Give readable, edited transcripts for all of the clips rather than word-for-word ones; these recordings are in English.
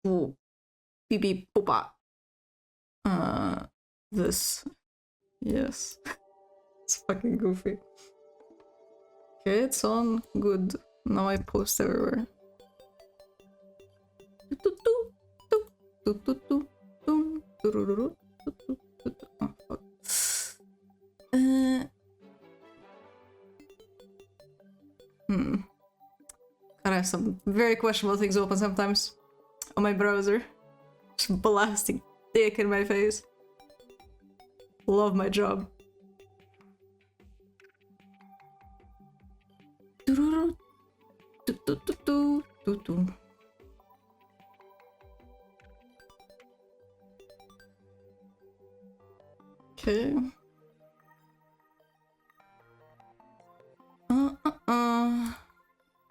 Ooh. Beep beep poopa. This. Yes. It's fucking goofy. Okay, it's on. Good. Now I post everywhere. Oh, fuck. God, I have some very questionable things open sometimes on my browser. Just blasting dick in my face. Love my job. Okay.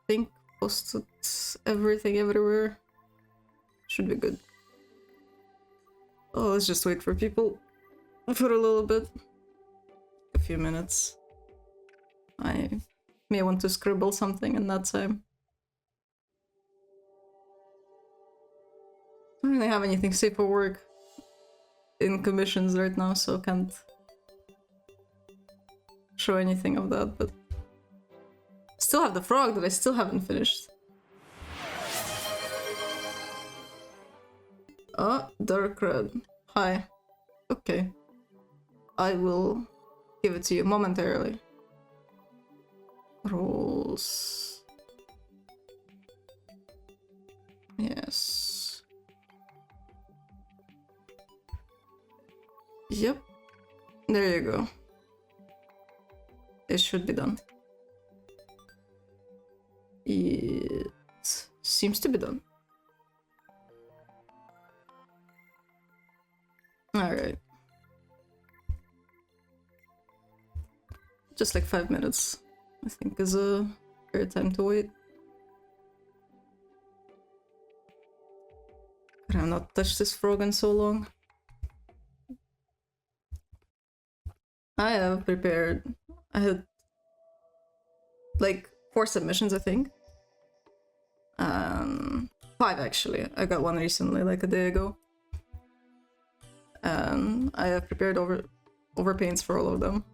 Think posted everything everywhere. Should be good. Oh, let's just wait for people for a little bit. A few minutes. I may want to scribble something in that time. I don't really have anything safe for work in commissions right now, so can't show anything of that, but still have the frog that I still haven't finished. Oh, Dark Red. Hi. Okay. I will give it to you momentarily. Rolls. Yes. Yep. There you go. It should be done. It seems to be done. Alright. Just like 5 minutes, I think, is a fair time to wait. I have not touched this frog in so long. I have prepared. I had like 4 submissions, I think. 5 actually. I got one recently, like a day ago. And I have prepared overpaints for all of them.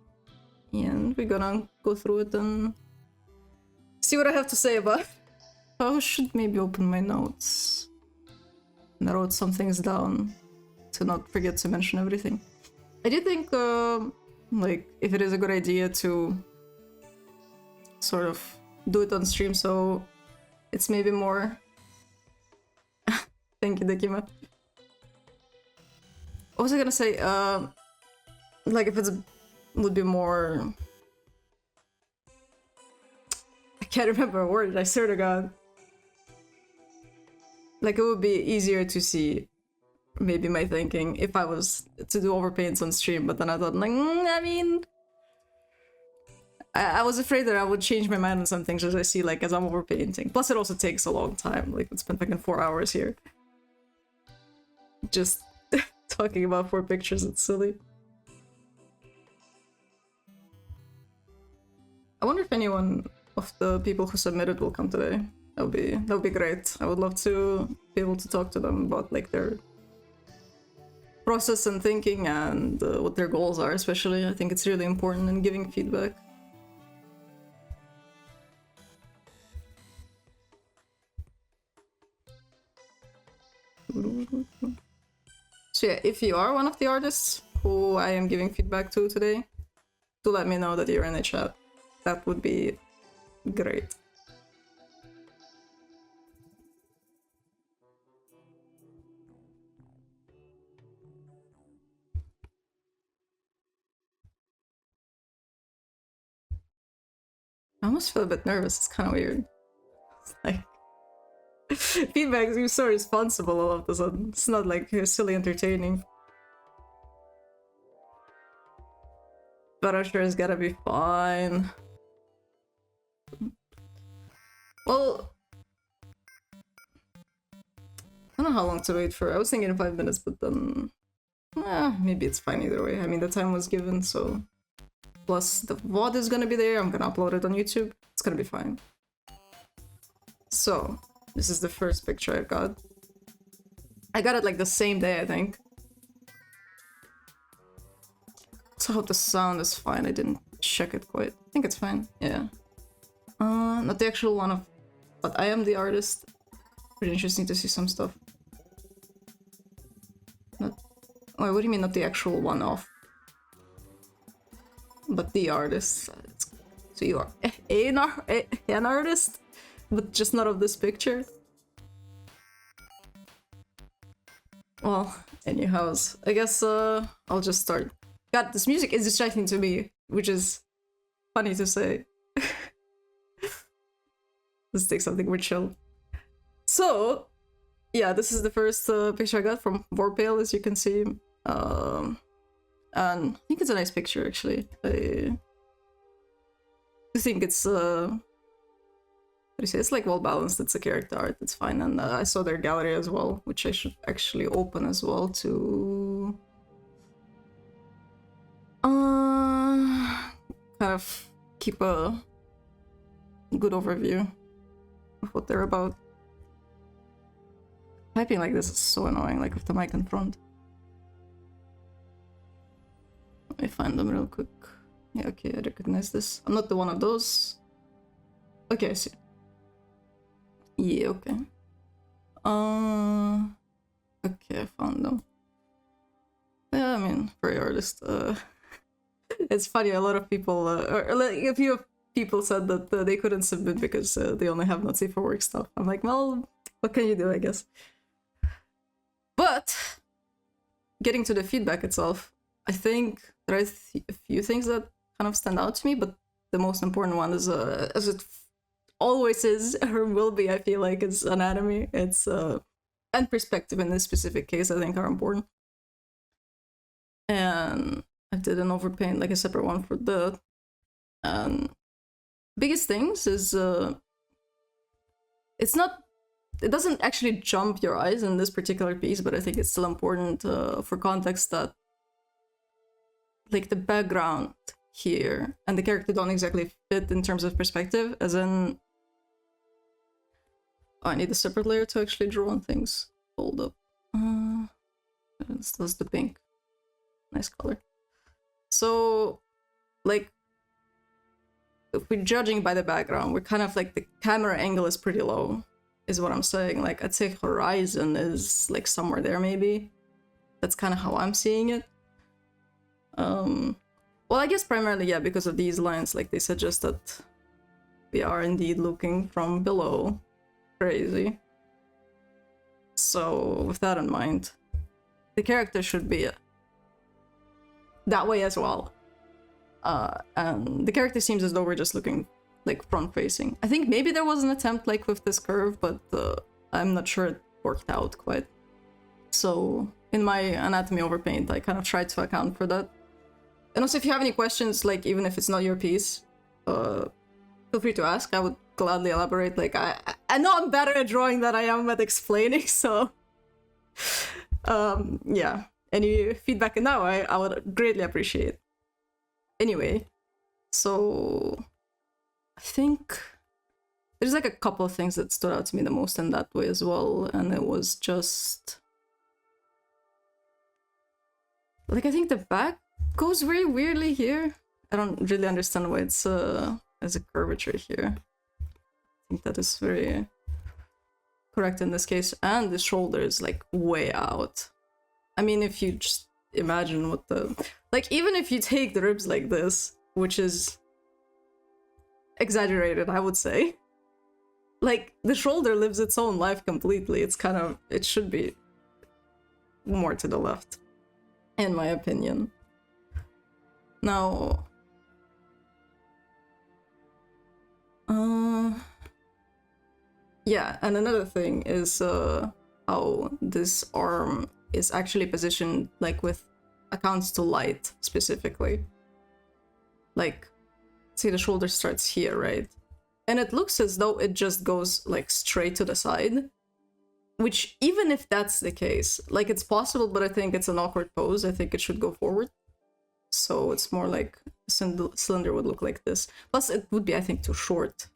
And we're gonna go through it and see what I have to say about it. I should maybe open my notes. And I wrote some things down to not forget to mention everything. I do think, like, if it is a good idea to sort of do it on stream, so it's maybe more... Thank you, Dekima. What was I gonna say? Like, if it's would be more... I can't remember a word, I swear to God. Like, it would be easier to see maybe my thinking if I was to do overpaints on stream, but then I thought, like, I mean... I was afraid that I would change my mind on some things as I see, like, as I'm overpainting. Plus, it also takes a long time. Like, it's been fucking 4 hours here. Just talking about 4 pictures, it's silly. I wonder if anyone of the people who submitted will come today. That would be great. I would love to be able to talk to them about, like, their process and thinking and what their goals are, especially. I think it's really important in giving feedback. So yeah, if you are one of the artists who I am giving feedback to today, do let me know that you're in the chat. That would be great. I almost feel a bit nervous, it's kind of weird. It's like... feedback seems so responsible all of a sudden. It's not like silly entertaining. But I'm sure it's gotta be fine. Well... I don't know how long to wait for. I was thinking 5 minutes, but then... maybe it's fine either way. I mean, the time was given, so... Plus, the VOD is gonna be there, I'm gonna upload it on YouTube. It's gonna be fine. So, this is the first picture I got. I got it like the same day, I think. So I hope the sound is fine. I didn't check it quite. I think it's fine. Yeah. Not the actual one of, but I am the artist. Pretty interesting to see some stuff. Not. Wait, what do you mean not the actual one of? But the artist. So you are an artist, but just not of this picture. Well, anyhows, I guess I'll just start. God, this music is distracting to me, which is funny to say. Let's take something more chill. So, yeah, this is the first picture I got from Vorpale, as you can see. And I think it's a nice picture, actually. I think it's, what do you say? It's like well balanced, it's a character art, it's fine. And I saw their gallery as well, which I should actually open as well to... kind of keep a good overview of what they're about. Typing like this is so annoying, like with the mic in front. Let me find them real quick. Yeah, okay, I recognize this. I'm not the one of those. Okay, I see. Yeah, okay. Okay, I found them. Yeah, I mean, very artist. It's funny, a lot of people, or like a few people said that they couldn't submit because they only have not safe for work stuff. I'm like, well, what can you do, I guess? But, getting to the feedback itself, I think there are a few things that kind of stand out to me, but the most important one is, as it always is, or will be, I feel like, is anatomy. It's, and perspective in this specific case, I think, are important. And I did an overpaint, like a separate one for that. And biggest things is, it's not, it doesn't actually jump your eyes in this particular piece, but I think it's still important for context that, like, the background here and the character don't exactly fit in terms of perspective, as in, oh, I need a separate layer to actually draw on things. Hold up. That's the pink. Nice color. So, like, if we're judging by the background, we're kind of like, the camera angle is pretty low, is what I'm saying. Like, I'd say horizon is like somewhere there, maybe. That's kind of how I'm seeing it. Well, I guess primarily, yeah, because of these lines, like, they suggest that we are indeed looking from below. Crazy. So, with that in mind, the character should be that way as well. And the character seems as though we're just looking, like, front-facing. I think maybe there was an attempt, like, with this curve, but I'm not sure it worked out quite. So, in my anatomy overpaint, I kind of tried to account for that. And also, if you have any questions, like, even if it's not your piece, feel free to ask. I would gladly elaborate. Like, I know I'm better at drawing than I am at explaining, so... yeah. Any feedback in that way, I would greatly appreciate. Anyway, so... I think... there's, like, a couple of things that stood out to me the most in that way as well, and it was just... like, I think the back goes very weirdly here. I don't really understand why it's as a curvature here. I think that is very correct in this case. And the shoulder is, like, way out. I mean, if you just imagine what the... like, even if you take the ribs like this, which is exaggerated, I would say. Like, the shoulder lives its own life completely. It's kind of... it should be more to the left, in my opinion. Now... yeah, and another thing is how this arm is actually positioned, like, with accounts to light, specifically. Like, see, the shoulder starts here, right? And it looks as though it just goes, like, straight to the side. Which, even if that's the case, like, it's possible, but I think it's an awkward pose. I think it should go forward. So it's more like a cylinder would look like this. Plus, it would be, I think, too short.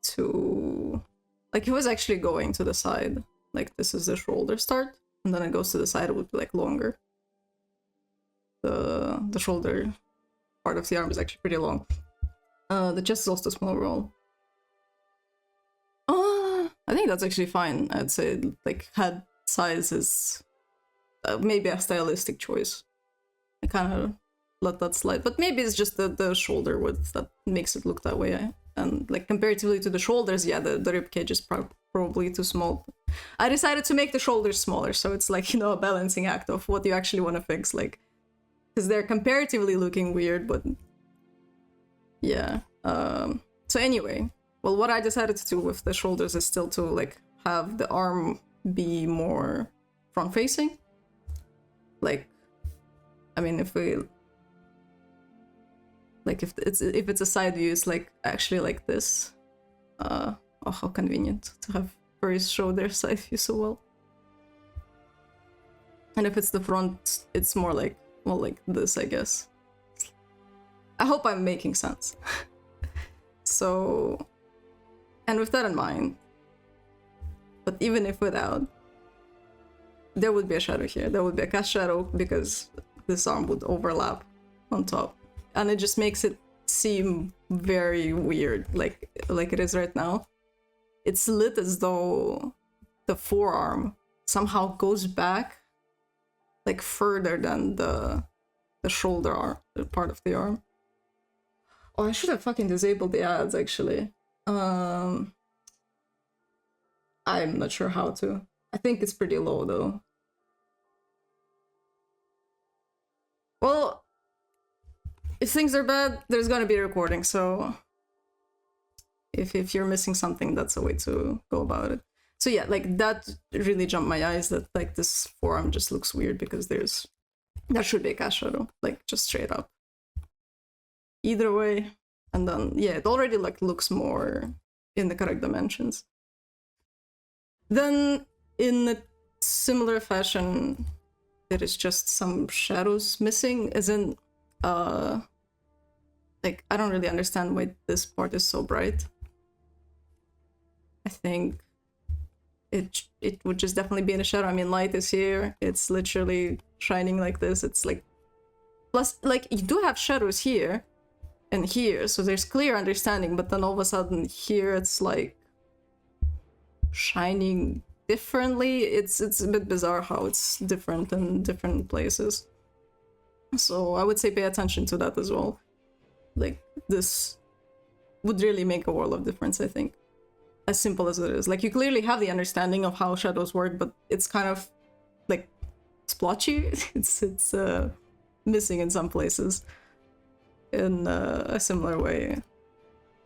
To... like, it was actually going to the side. like this is the shoulder start, and then it goes to the side, it would be like longer. The shoulder part of the arm is actually pretty long. The chest is also small overall. I think that's actually fine. I'd say like head size is maybe a stylistic choice. I kind of let that slide, but maybe it's just the shoulder width that makes it look that way. And like comparatively to the shoulders, yeah, the rib cage is probably too small. I decided to make the shoulders smaller, so it's like, you know, a balancing act of what you actually want to fix, like, because they're comparatively looking weird, but yeah. So anyway, well, what I decided to do with the shoulders is still to like have the arm be more front facing. Like, I mean, if we like if it's a side view, it's like actually like this. Oh, how convenient to have furries show their side view so well. And if it's the front, it's more like, well, like this, I guess. I hope I'm making sense. So, and with that in mind, but even if without, there would be a shadow here. There would be a cast shadow because this arm would overlap on top. And it just makes it seem very weird, like it is right now. It's lit as though the forearm somehow goes back like further than the shoulder arm, the part of the arm. Oh, I should have fucking disabled the ads actually. I'm not sure how to. I think it's pretty low though. Well, if things are bad, there's gonna be a recording, so if you're missing something, that's a way to go about it. So yeah, like that really jumped my eyes, that like this forearm just looks weird because that should be a cast shadow, like just straight up. Either way, and then yeah, it already like looks more in the correct dimensions. Then in a similar fashion, there is just some shadows missing, as in like I don't really understand why this part is so bright. I think it would just definitely be in the shadow. I mean, light is here, it's literally shining like this. It's like, plus like you do have shadows here and here, so there's clear understanding, but then all of a sudden here it's like shining differently. It's a bit bizarre how it's different in different places. So I would say pay attention to that as well. Like this would really make a world of difference, I think. As simple as it is. Like you clearly have the understanding of how shadows work, but it's kind of like splotchy. it's missing in some places. In a similar way,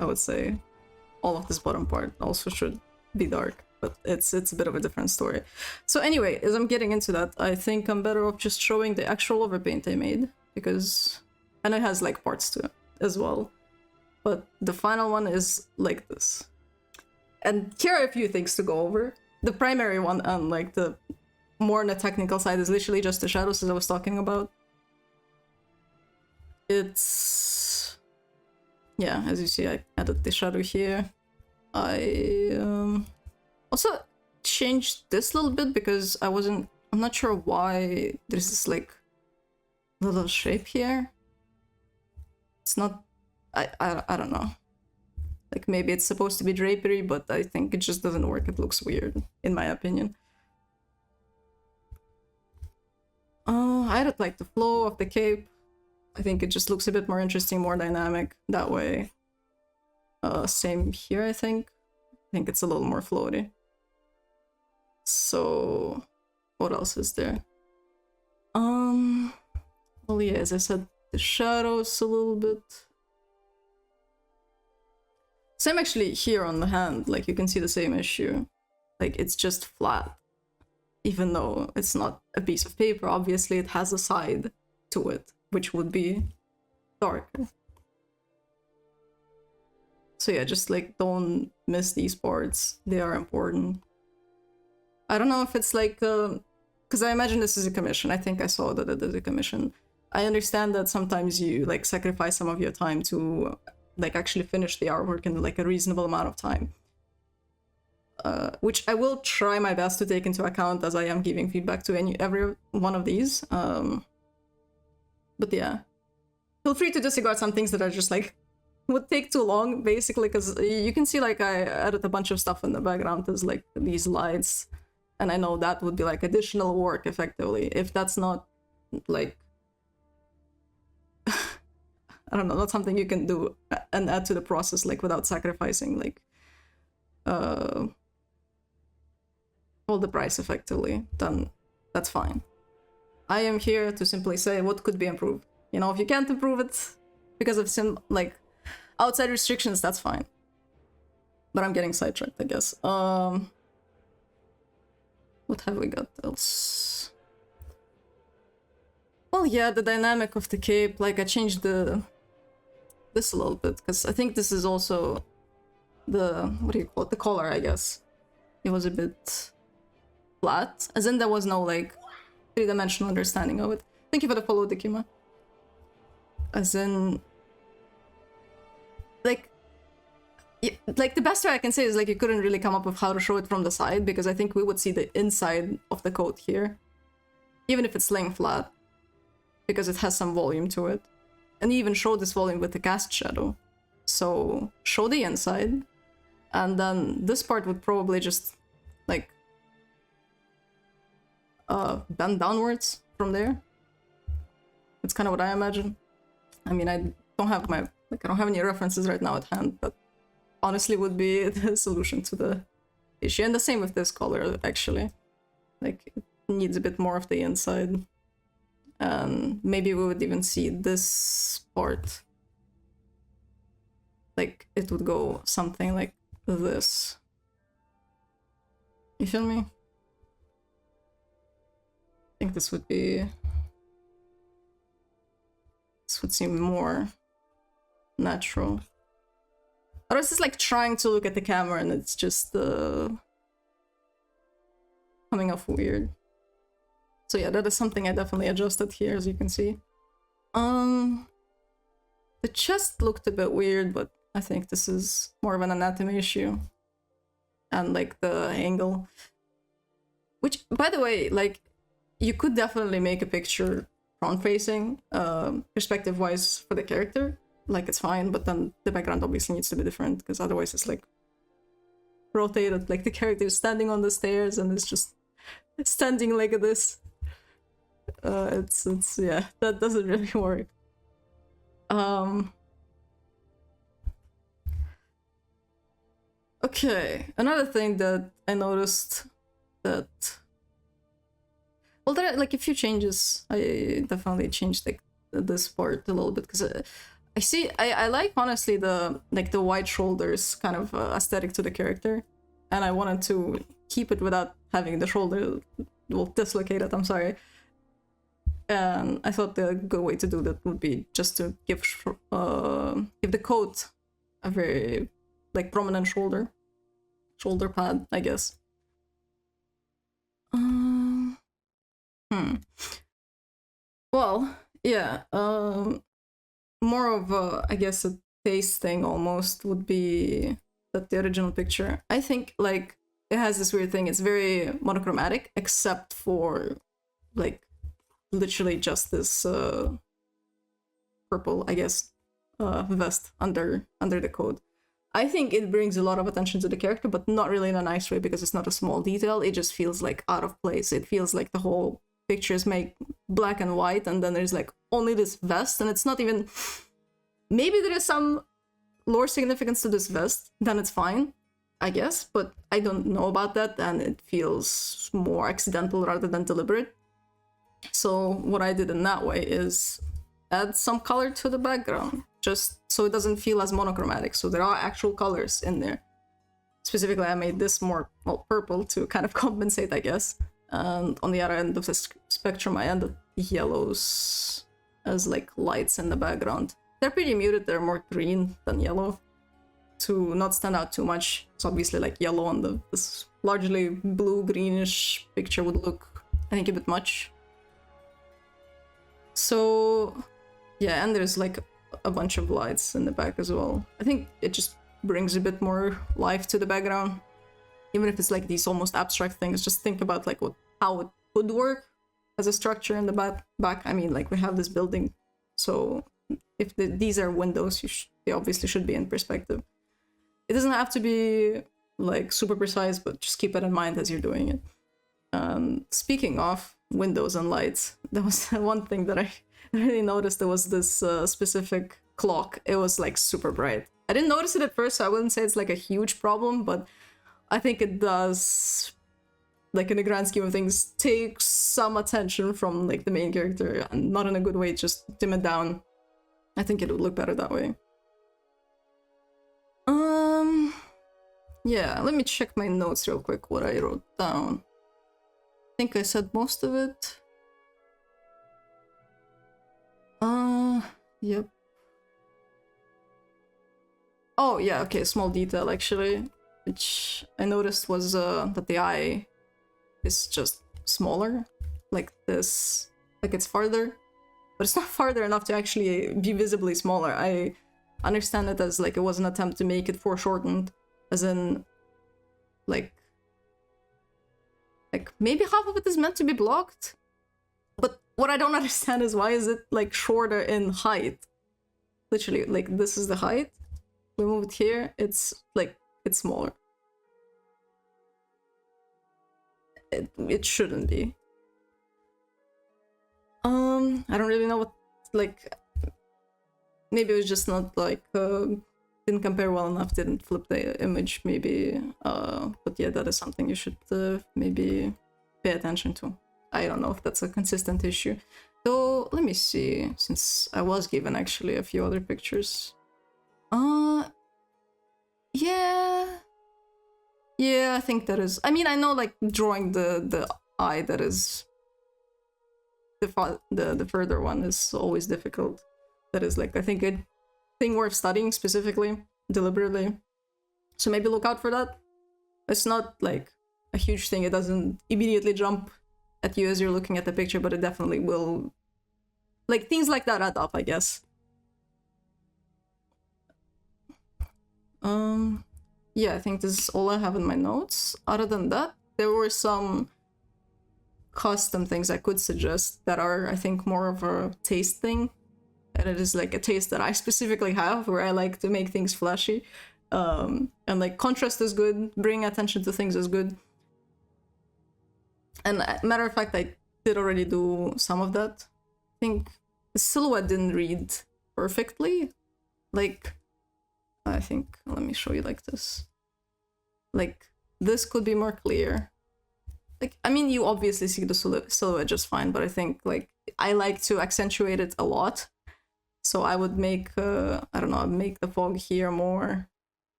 I would say all of this bottom part also should be dark, but it's a bit of a different story. So anyway, as I'm getting into that, I think I'm better off just showing the actual overpaint I made, because, and it has like parts to it as well, but the final one is like this. And here are a few things to go over. The primary one, and like the more on the technical side, is literally just the shadows as I was talking about. It's, yeah, as you see, I added the shadow here. I also changed this a little bit because I'm not sure why there's this like little shape here. It's not, I don't know. Like maybe it's supposed to be drapery, but I think it just doesn't work. It looks weird, in my opinion. I don't like the flow of the cape. I think it just looks a bit more interesting, more dynamic that way. Same here, I think. I think it's a little more floaty. So, what else is there? Well, yeah, as I said, the shadows a little bit. Same actually here on the hand, like you can see the same issue. Like it's just flat. Even though it's not a piece of paper, obviously it has a side to it, which would be darker. So yeah, just like don't miss these parts, they are important. I don't know if it's like, because I imagine this is a commission. I think I saw that it is a commission. I understand that sometimes you like sacrifice some of your time to like actually finish the artwork in like a reasonable amount of time. which I will try my best to take into account as I am giving feedback to every one of these. But yeah, feel free to disregard some things that are just like would take too long, basically, because you can see like I added a bunch of stuff in the background as like these lights, and I know that would be like additional work effectively if that's not like I don't know, not something you can do and add to the process like without sacrificing like all the price effectively, then that's fine. I am here to simply say what could be improved. You know, if you can't improve it because of some like outside restrictions, that's fine. But I'm getting sidetracked, I guess. What have we got else? Well, yeah, the dynamic of the cape. Like I changed this a little bit because I think this is also the, what do you call it, the collar, I guess. It was a bit flat, as in there was no like three-dimensional understanding of it. Thank you for the follow, Dikima. As in, like the best way I can say is like you couldn't really come up with how to show it from the side, because I think we would see the inside of the coat here, even if it's laying flat, because it has some volume to it. And you even show this volume with the cast shadow. So show the inside, and then this part would probably just like bend downwards from there. It's kind of what I imagine. I mean, I don't have any references right now at hand, but honestly would be the solution to the issue. And the same with this color, actually. Like, it needs a bit more of the inside. And maybe we would even see this part. Like, it would go something like this. You feel me? I think this would be... This would seem more natural. Or it's just like trying to look at the camera and it's just coming off weird. So yeah, that is something I definitely adjusted here, as you can see. The chest looked a bit weird, but I think this is more of an anatomy issue. And like the angle. Which, by the way, like, you could definitely make a picture front-facing, perspective-wise for the character. Like, it's fine, but then the background obviously needs to be different, because otherwise it's like rotated, like the character is standing on the stairs and it's just standing like this. It's yeah, that doesn't really work. Okay, another thing that I noticed that, well, there are like a few changes. I definitely changed like this part a little bit, because I like honestly the wide shoulders kind of aesthetic to the character, and I wanted to keep it without having the shoulder dislocated. I'm sorry. And I thought the good way to do that would be just to give the coat a very like prominent shoulder pad, I guess. Well, yeah. More of a, I guess, a taste thing almost would be that the original picture, I think, like, it has this weird thing. It's very monochromatic, except for like literally just this purple, I guess, vest under the coat. I think it brings a lot of attention to the character, but not really in a nice way, because it's not a small detail. It just feels like out of place. It feels like the whole picture is made black and white, and then there's like only this vest, and it's not even... Maybe there is some lore significance to this vest, then it's fine, I guess, but I don't know about that, and it feels more accidental rather than deliberate. So what I did in that way is add some color to the background, just so it doesn't feel as monochromatic. So there are actual colors in there. Specifically, I made this more, well, purple to kind of compensate, I guess. And on the other end of the spectrum, I added yellows as like lights in the background. They're pretty muted, they're more green than yellow to not stand out too much. So obviously like yellow on this largely blue-greenish picture would look, I think, a bit much. So yeah, and there's like a bunch of lights in the back as well. I think it just brings a bit more life to the background. even if it's like these almost abstract things, just think about like how it would work as a structure in the back. I mean, like we have this building, so if these are windows, they obviously should be in perspective. It doesn't have to be like super precise, but just keep it in mind as you're doing it. Speaking of windows and lights, there was one thing that I really noticed. There was this specific clock. It was like super bright. I didn't notice it at first, so I wouldn't say it's like a huge problem, but I think it does, like in the grand scheme of things, take some attention from like the main character, and not in a good way, just dim it down. I think it would look better that way. Yeah, let me check my notes real quick, what I wrote down. I think I said most of it. Yep. Oh, yeah, okay, small detail actually, which I noticed was that the eye is just smaller, like this, like it's farther, but it's not farther enough to actually be visibly smaller. I understand it as like it was an attempt to make it foreshortened, as in like maybe half of it is meant to be blocked, but what I don't understand is why is it like shorter in height. Literally, like this is the height, we move it here, it's like it's smaller. It shouldn't be. I don't really know what, like, maybe it was just not like didn't compare well enough, didn't flip the image maybe, but yeah, that is something you should maybe pay attention to. I don't know if that's a consistent issue. So let me see, since I was given actually a few other pictures. Yeah, I think that is, I mean, I know like drawing the eye that is the further one is always difficult. That is like, I think a thing worth studying specifically, deliberately. So maybe look out for that. It's not like a huge thing, it doesn't immediately jump at you as you're looking at the picture, but it definitely will, like things like that add up, I guess. Yeah, I think this is all I have in my notes. Other than that, there were some custom things I could suggest that are, I think, more of a taste thing. And it is like a taste that I specifically have, where I like to make things flashy. And like contrast is good, bring attention to things is good. And matter of fact, I did already do some of that. I think the silhouette didn't read perfectly. Like, I think, let me show you like this. Like, this could be more clear. Like, I mean, you obviously see the silhouette just fine, but I think, like, I like to accentuate it a lot. So I would make, I don't know, make the fog here more.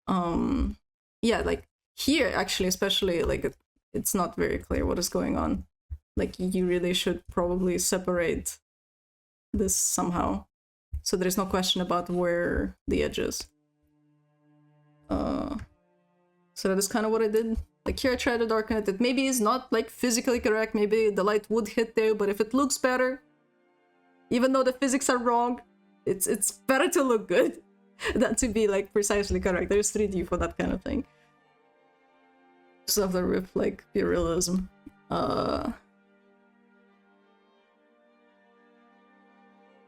Yeah, like, here, actually, especially, like, it's not very clear what is going on. Like, you really should probably separate this somehow, so there's no question about where the edge is. So that is kind of what I did. Like here I tried to darken it. It maybe is not like physically correct, maybe the light would hit there, but if it looks better, even though the physics are wrong, it's better to look good than to be like precisely correct. There's 3D for that kind of thing. Stuff that with like pure realism.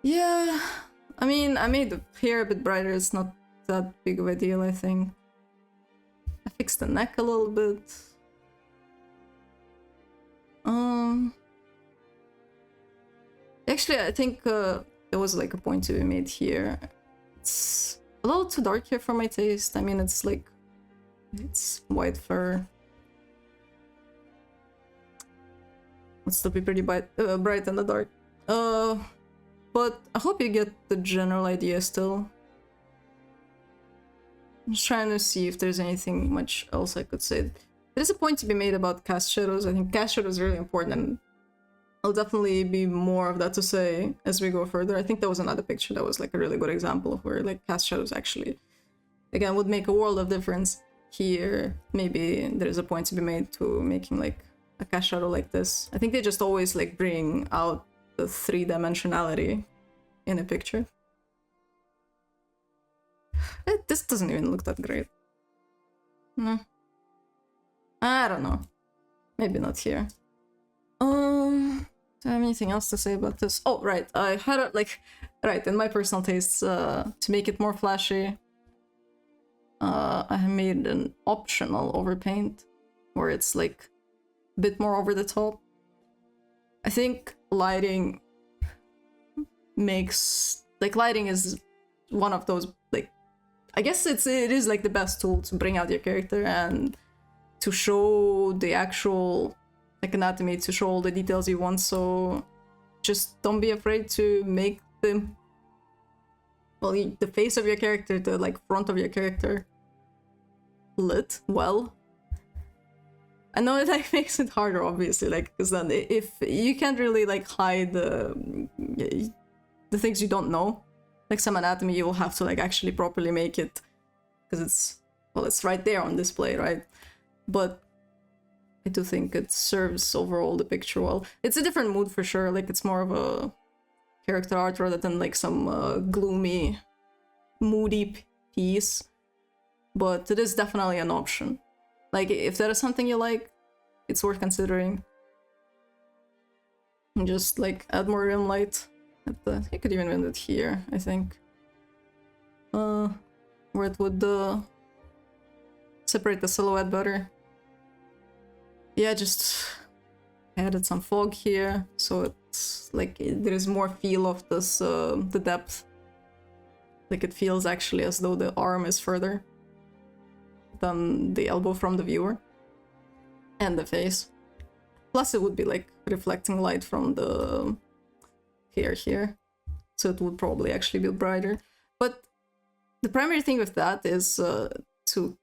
Yeah, I mean, I made the hair a bit brighter. It's not that big of a deal, I think. I fixed the neck a little bit. Actually, I think there was like a point to be made here. It's a little too dark here for my taste. I mean, it's like, it's white fur. Would still be pretty bright in the dark. But I hope you get the general idea still. I'm just trying to see if there's anything much else I could say. There's a point to be made about cast shadows. I think cast shadows is really important, and I'll definitely be more of that to say as we go further. I think there was another picture that was like a really good example of where like cast shadows actually, again, would make a world of difference. Here, maybe there's a point to be made to making like a cast shadow like this. I think they just always like bring out the three-dimensionality in a picture. This doesn't even look that great. No, I don't know. Maybe not here. Do I have anything else to say about this? Oh, right. I had a, right, in my personal tastes, to make it more flashy, I have made an optional overpaint where it's like a bit more over the top. I think lighting makes, like, lighting is one of those, like, I guess it is like the best tool to bring out your character and to show the actual, like, anatomy, to show all the details you want. So just don't be afraid to make the, well, the face of your character, the, like, front of your character lit well. I know it, like, makes it harder, obviously, like, because then if you can't really, like, hide the things you don't know, like some anatomy, you will have to, like, actually properly make it, because it's, well, it's right there on display, right? But I do think it serves overall the picture well. It's a different mood for sure, like, it's more of a character art rather than, like, some gloomy, moody piece, but it is definitely an option. Like, if there is something you like, it's worth considering. And just, like, add more rim light. You could even end it here, I think. Where it would separate the silhouette better. Yeah, just added some fog here, so it's like there is more feel of this, the depth. Like, it feels actually as though the arm is further than the elbow from the viewer. And the face. Plus it would be, like, reflecting light from the hair here. So it would probably actually be brighter. But the primary thing with that is to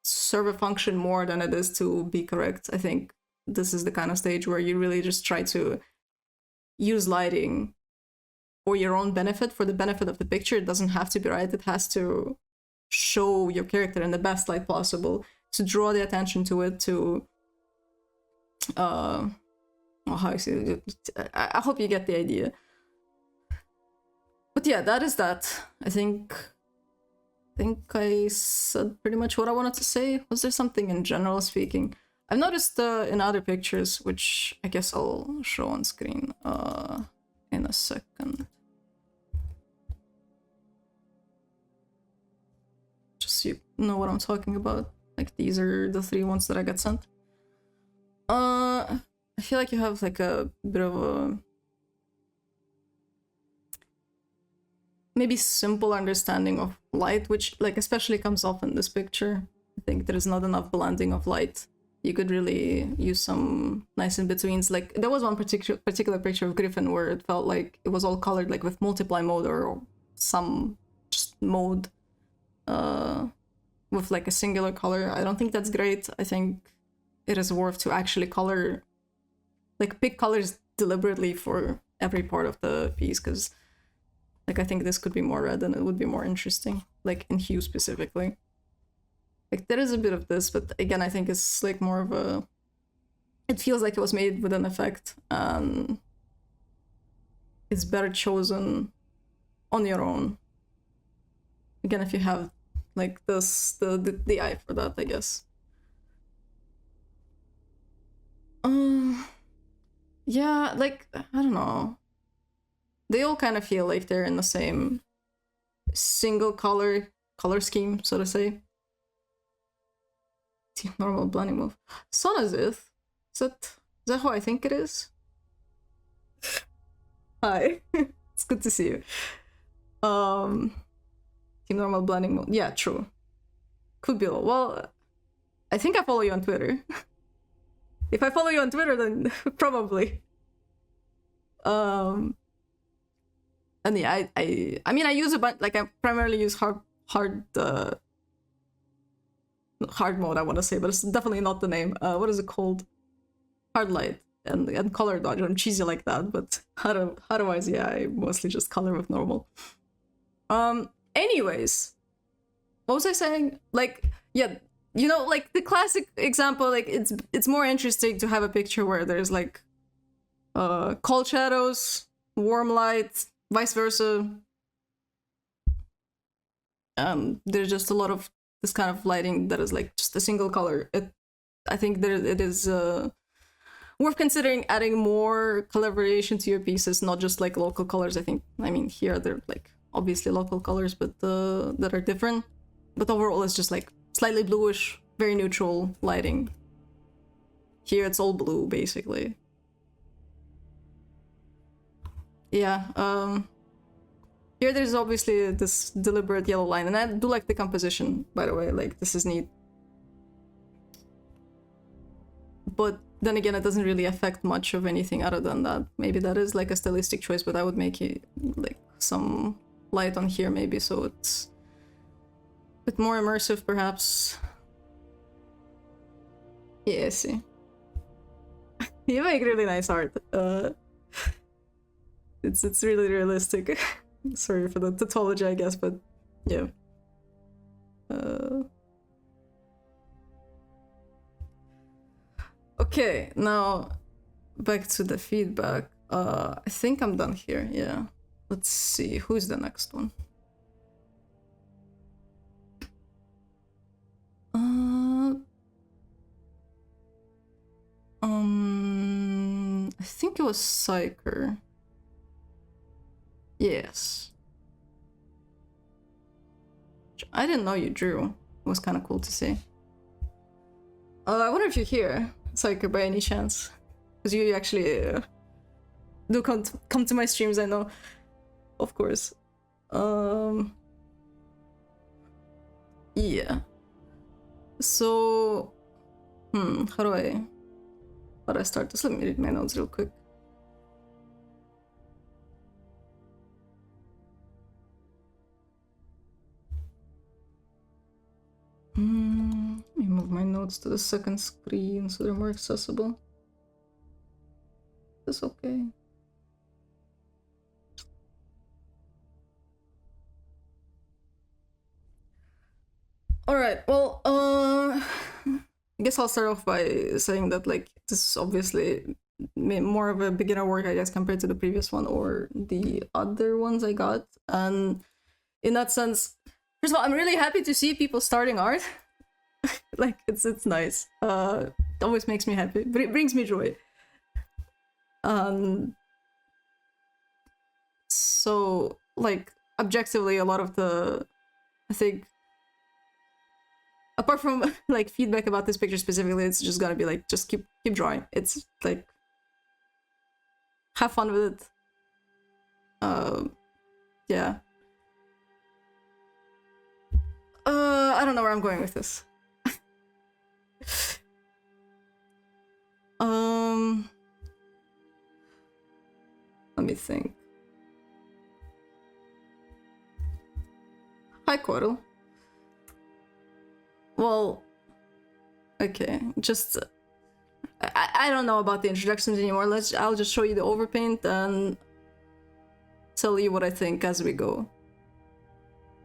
serve a function more than it is to be correct. I think this is the kind of stage where you really just try to use lighting for your own benefit, for the benefit of the picture. It doesn't have to be right. It has to show your character in the best light possible, to draw the attention to it, to well, how I say it? I hope you get the idea. But yeah, that is that. I think I said pretty much what I wanted to say. Was there something in general speaking? I've noticed in other pictures, which I guess I'll show on screen in a second. Just so you know what I'm talking about. Like, these are the 3 ones that I got sent. I feel like you have, like, a bit of a maybe simple understanding of light, which, like, especially comes off in this picture. I think there is not enough blending of light. You could really use some nice in-betweens. Like, there was one particular picture of Griffin where it felt like it was all colored, like, with multiply mode or some just mode with, like, a singular color. I don't think that's great. I think it is worth to actually color, like, pick colors deliberately for every part of the piece, because, like, I think this could be more red and it would be more interesting, like, in hue specifically. Like, there is a bit of this, but again, I think it's, like, more of a... It feels like it was made with an effect, and it's better chosen on your own. Again, if you have, like, this, the eye for that, I guess. Yeah, like, I don't know. They all kind of feel like they're in the same single color scheme, so to say. Normal blending move. Sonazith? Is that how I think it is? Hi. It's good to see you. Team normal blending mode. Yeah, true. Could be. Well, I think I follow you on Twitter. If I follow you on Twitter, then probably. And yeah, I mean, I use a bunch, like, I primarily use hard mode, I want to say, but it's definitely not the name. What is it called? Hard light and color dodge. I'm cheesy like that, but otherwise, yeah, I mostly just color with normal. Anyways, what was I saying? Like, yeah, you know, like, the classic example, like, it's more interesting to have a picture where there's, like, cold shadows, warm light, vice versa. There's just a lot of this kind of lighting that is, like, just a single color. It I think it is worth considering adding more color variation to your pieces, not just like local colors. I mean, here they're like obviously local colors, but that are different. But overall, it's just like slightly bluish, very neutral lighting. Here it's all blue, basically. Yeah, here there's obviously this deliberate yellow line, and I do like the composition, by the way, like, this is neat. But then again, it doesn't really affect much of anything other than that. Maybe that is like a stylistic choice, but I would make it like some light on here maybe, so it's a bit more immersive perhaps. Yeah, I see. You make really nice art. It's really realistic. Sorry for the tautology, I guess, but yeah. Okay, now back to the feedback. I think I'm done here, yeah. Let's see, who's the next one? I think it was Syker. Yes. I didn't know you drew. It was kind of cool to see. I wonder if you're here, Syker, by any chance. Because you actually do come to my streams, I know. Of course. Yeah. So... how do I start this? Let me read my notes real quick. Let me move my notes to the second screen so they're more accessible. Is this okay? Alright, well, I guess I'll start off by saying that, like, this is obviously more of a beginner work, I guess, compared to the previous one or the other ones I got. And in that sense, first of all, I'm really happy to see people starting art. Like, it's nice. It always makes me happy, but it brings me joy. So, like, objectively, a lot of the, I think, apart from like feedback about this picture specifically, it's just gonna be like, just keep drawing. It's like, have fun with it. Yeah. I don't know where I'm going with this. Let me think. Hi, Coral. Well, okay, just I don't know about the introductions anymore. I'll just show you the overpaint and tell you what I think as we go.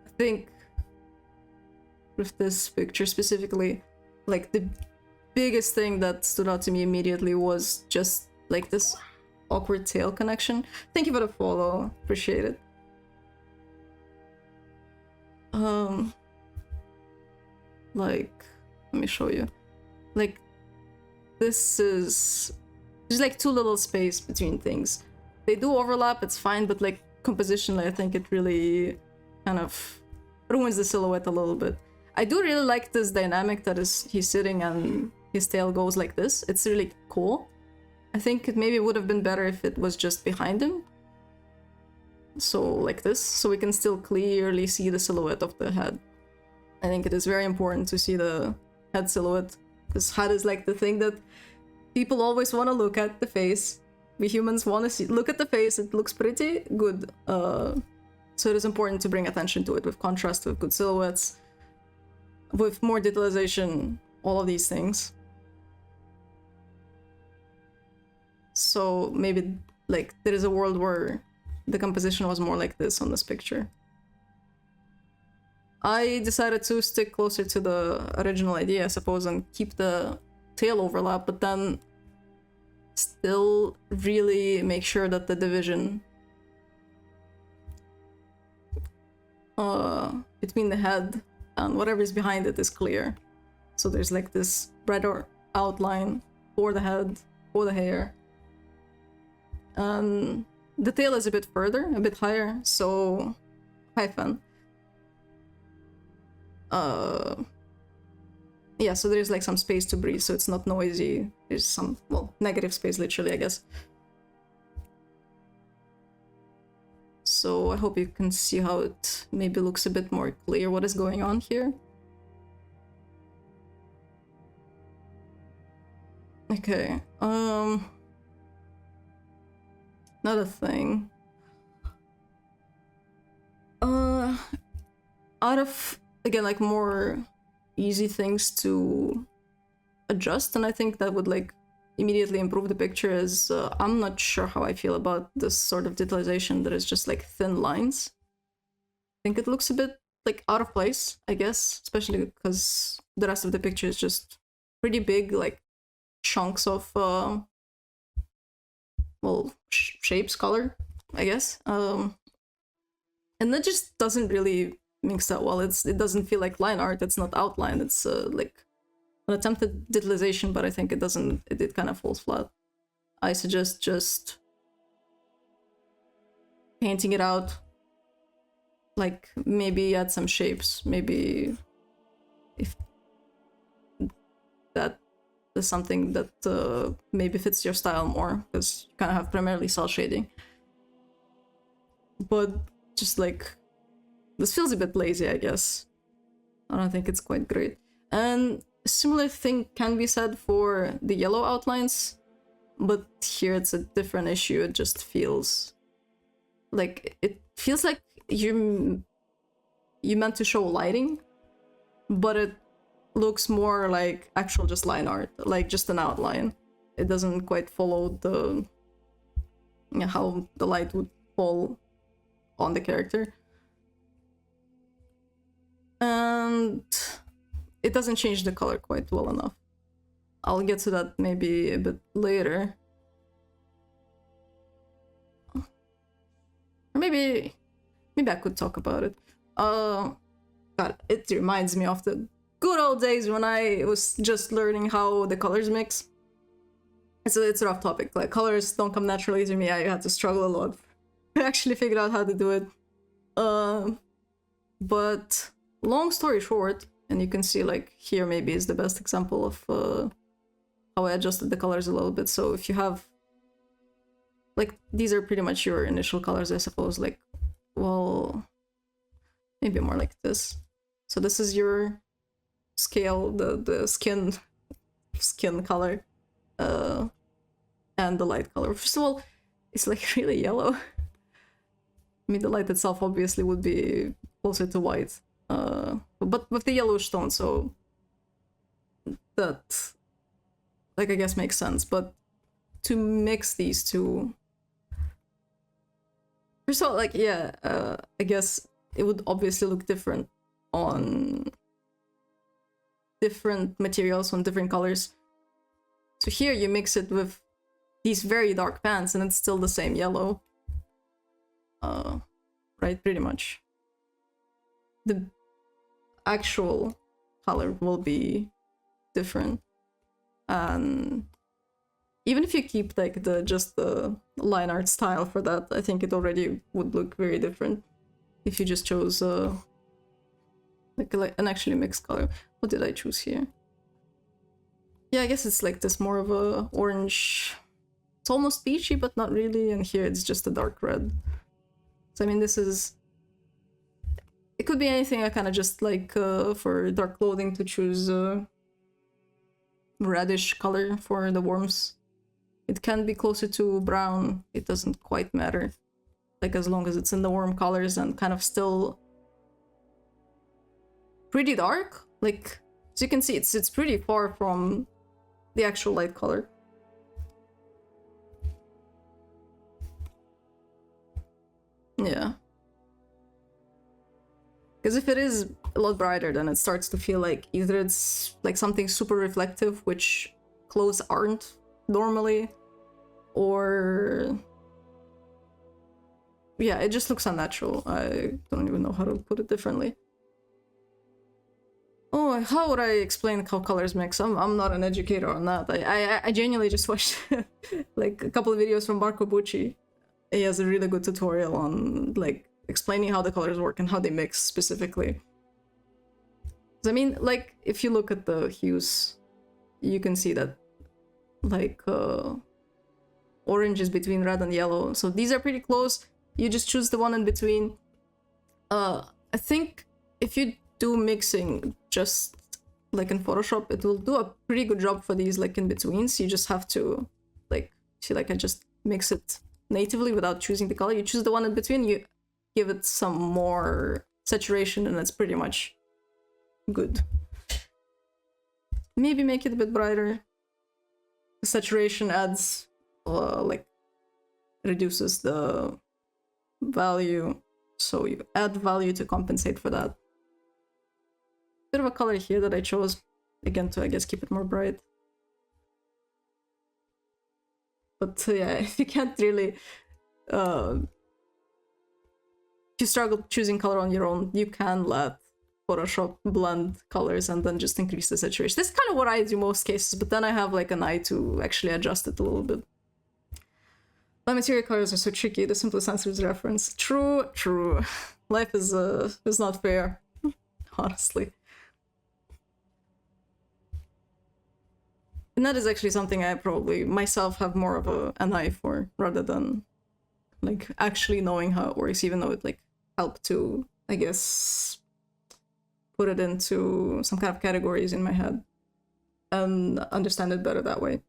I think with this picture specifically, like, the biggest thing that stood out to me immediately was just like this awkward tail connection. Thank you for the follow, appreciate it. Like, let me show you. Like, this is... there's like too little space between things. They do overlap, it's fine, but like, compositionally, I think it really kind of ruins the silhouette a little bit. I do really like this dynamic that is he's sitting and his tail goes like this. It's really cool. I think it maybe would have been better if it was just behind him. So like this, so we can still clearly see the silhouette of the head. I think it is very important to see the head silhouette, because head is like the thing that people always want to look at, the face. We humans want to look at the face, it looks pretty good. So it is important to bring attention to it with contrast, with good silhouettes, with more detailization, all of these things. So maybe like there is a world where the composition was more like this on this picture. I decided to stick closer to the original idea, I suppose, and keep the tail overlap, but then still really make sure that the division between the head and whatever is behind it is clear. So there's like this red or outline for the head, for the hair. And the tail is a bit further, a bit higher, so hyphen. Yeah, so there's like some space to breathe, so it's not noisy. There's some, well, negative space literally, I guess. So I hope you can see how it maybe looks a bit more clear what is going on here. Okay, another thing. Out of, again, like more easy things to adjust, and I think that would like immediately improve the picture, is I'm not sure how I feel about this sort of detailization that is just like thin lines. I think it looks a bit like out of place, I guess, especially because the rest of the picture is just pretty big, like chunks of well, shapes, color, I guess, and that just doesn't really mix that well. It doesn't feel like line art. It's not outline. It's like an attempted detailization, but I think it doesn't. It kind of falls flat. I suggest just painting it out. Like maybe add some shapes. Maybe if that is something that maybe fits your style more, because you kind of have primarily cell shading. But just like, this feels a bit lazy, I guess. I don't think it's quite great. And a similar thing can be said for the yellow outlines, but here it's a different issue. It just feels like, it feels like you meant to show lighting, but it looks more like actual just line art, like just an outline. It doesn't quite follow the how the light would fall on the character. And it doesn't change the color quite well enough. I'll get to that maybe a bit later. Or maybe I could talk about it. God, it reminds me of the good old days when I was just learning how the colors mix. It's a rough topic. Like, colors don't come naturally to me. I had to struggle a lot. I actually figured out how to do it. But long story short, and you can see like here maybe is the best example of how I adjusted the colors a little bit. So if you have, like, these are pretty much your initial colors, I suppose. Like, well, maybe more like this. So this is your scale, the skin color, and the light color. First of all, it's like really yellow. I mean, the light itself obviously would be closer to white, but with the yellowish tone, so that, like, I guess makes sense. But to mix these two, first of all, like, yeah, I guess it would obviously look different on different materials, on different colors. So here you mix it with these very dark pants and it's still the same yellow. Right, pretty much. The actual color will be different. And even if you keep like just the line art style for that, I think it already would look very different if you just chose like an actually mixed color. What did I choose here? Yeah, I guess it's like this more of a orange. It's almost peachy, but not really. And here it's just a dark red. So I mean, this is, it could be anything. I kind of just like for dark clothing to choose reddish color for the worms. It can be closer to brown. It doesn't quite matter. Like, as long as it's in the worm colors and kind of still pretty dark. Like, as you can see, it's pretty far from the actual light color. Yeah. Because if it is a lot brighter, then it starts to feel like either it's like something super reflective, which clothes aren't normally, or yeah, it just looks unnatural. I don't even know how to put it differently. Oh, how would I explain how colors mix? I'm not an educator on that. I genuinely just watched like a couple of videos from Marco Bucci. He has a really good tutorial on like explaining how the colors work and how they mix specifically. I mean, like, if you look at the hues, you can see that like orange is between red and yellow, so these are pretty close. You just choose the one in between. I think if you do mixing just like in Photoshop, it will do a pretty good job for these like in betweens. You just have to like see, like I just mix it natively without choosing the color. You choose the one in between, you give it some more saturation, and it's pretty much good. Maybe make it a bit brighter. The saturation adds like reduces the value, so you add value to compensate for that. Bit of a color here that I chose again to, I guess, keep it more bright. But yeah, if you can't really if you struggle choosing color on your own, you can let Photoshop blend colors and then just increase the saturation. This is kind of what I do most cases, but then I have like an eye to actually adjust it a little bit. But material colors are so tricky. The simplest answer is reference. True, true. Life is not fair, honestly. And that is actually something I probably myself have more of an eye for, rather than like actually knowing how it works, even though it like helped to, I guess, put it into some kind of categories in my head and understand it better that way.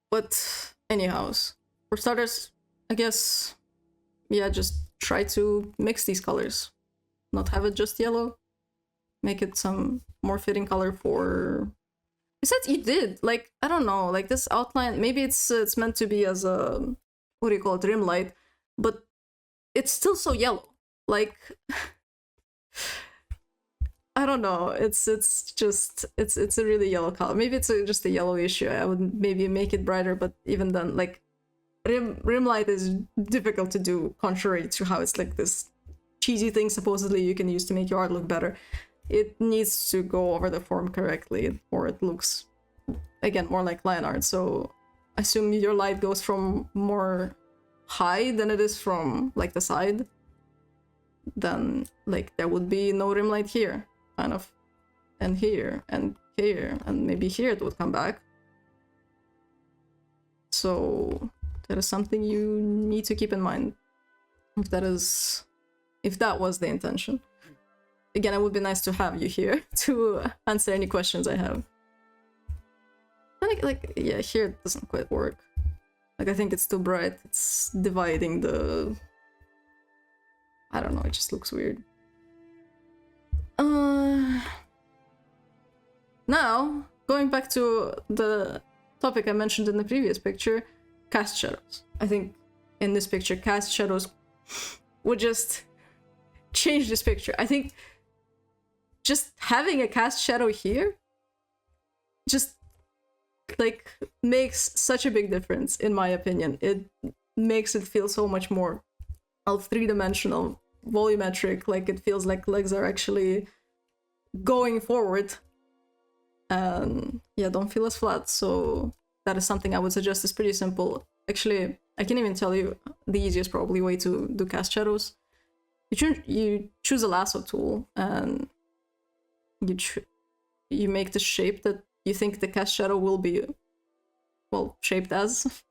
But anyhows, for starters, I guess, yeah, just try to mix these colors. Not have it just yellow. Make it some more fitting color for... You said you did, like, I don't know, like this outline, maybe it's meant to be as a, what do you call it, rim light, but it's still so yellow. Like, I don't know, it's a really yellow color. Maybe it's just a yellow issue. I would maybe make it brighter, but even then, like, rim light is difficult to do, contrary to how it's like this cheesy thing supposedly you can use to make your art look better. It needs to go over the form correctly, or it looks, again, more like line art. So I assume your light goes from more high than it is from like the side. Then like there would be no rim light here, kind of, and here, and maybe here it would come back. So that is something you need to keep in mind, if that was the intention. Again, it would be nice to have you here to answer any questions I have. Like, yeah, here it doesn't quite work. Like, I think it's too bright. It's dividing the... I don't know, it just looks weird. Now, going back to the topic I mentioned in the previous picture, cast shadows. I think in this picture, cast shadows would just change this picture. I think just having a cast shadow here just like makes such a big difference, in my opinion. It makes it feel so much more three-dimensional, volumetric, like it feels like legs are actually going forward and yeah, don't feel as flat. So that is something I would suggest. Is pretty simple. Actually, I can even tell you the easiest probably way to do cast shadows. You choose a lasso tool and you make the shape that you think the cast shadow will be, well, shaped as.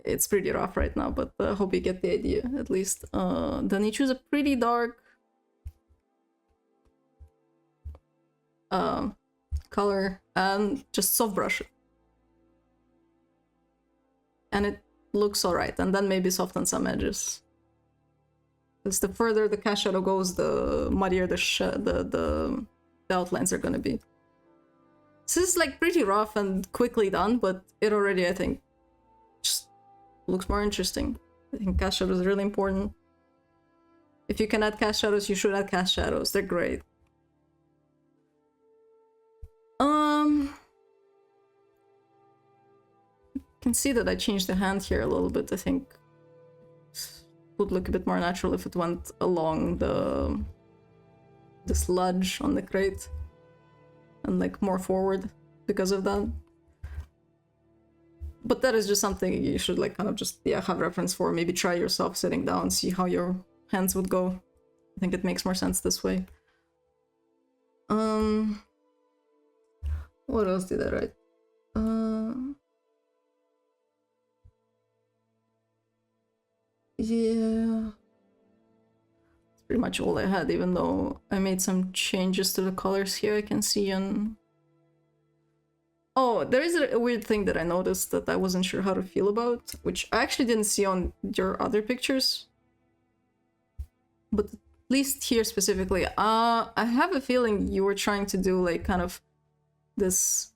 It's pretty rough right now, but I hope you get the idea, at least. Then you choose a pretty dark color and just soft brush it. And it looks alright, and then maybe soften some edges. Because the further the cast shadow goes, the muddier the outlines are gonna be. This is like pretty rough and quickly done, but it already, I think, just looks more interesting. I think cast shadows are really important. If you can add cast shadows, you should add cast shadows. They're great. You can see that I changed the hand here a little bit. I think would look a bit more natural if it went along this ledge on the crate and like more forward because of that. But that is just something you should like kind of just have reference for. Maybe try yourself sitting down, see how your hands would go. I think it makes more sense this way. What else did I write? Yeah, that's pretty much all I had, even though I made some changes to the colors here. I can see on... Oh, there is a weird thing that I noticed that I wasn't sure how to feel about, which I actually didn't see on your other pictures. But at least here specifically, I have a feeling you were trying to do like kind of this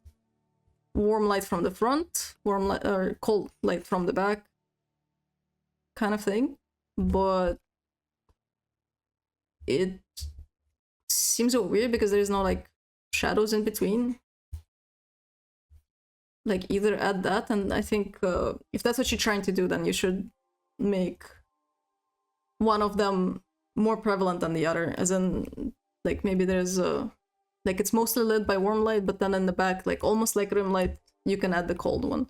warm light from the front, warm light or cold light from the back kind of thing, but it seems so weird because there is no like shadows in between. Like either add that, and I think if that's what you're trying to do, then you should make one of them more prevalent than the other, as in like maybe there's a like it's mostly lit by warm light, but then in the back, like almost like rim light, you can add the cold one.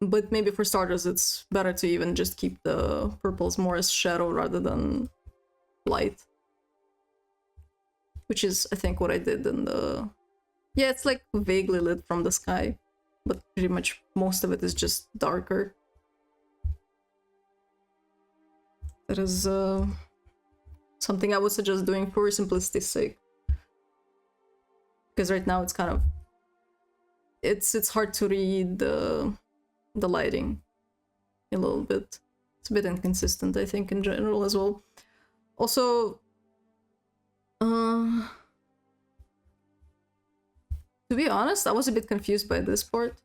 But maybe for starters, it's better to even just keep the purples more as shadow rather than light, which is I think what I did in the... Yeah, it's like vaguely lit from the sky, but pretty much most of it is just darker. That is something I would suggest doing for simplicity's sake. Because right now it's kind of... It's hard to read the lighting a little bit. It's a bit inconsistent, I think, in general as well. Also... To be honest, I was a bit confused by this part.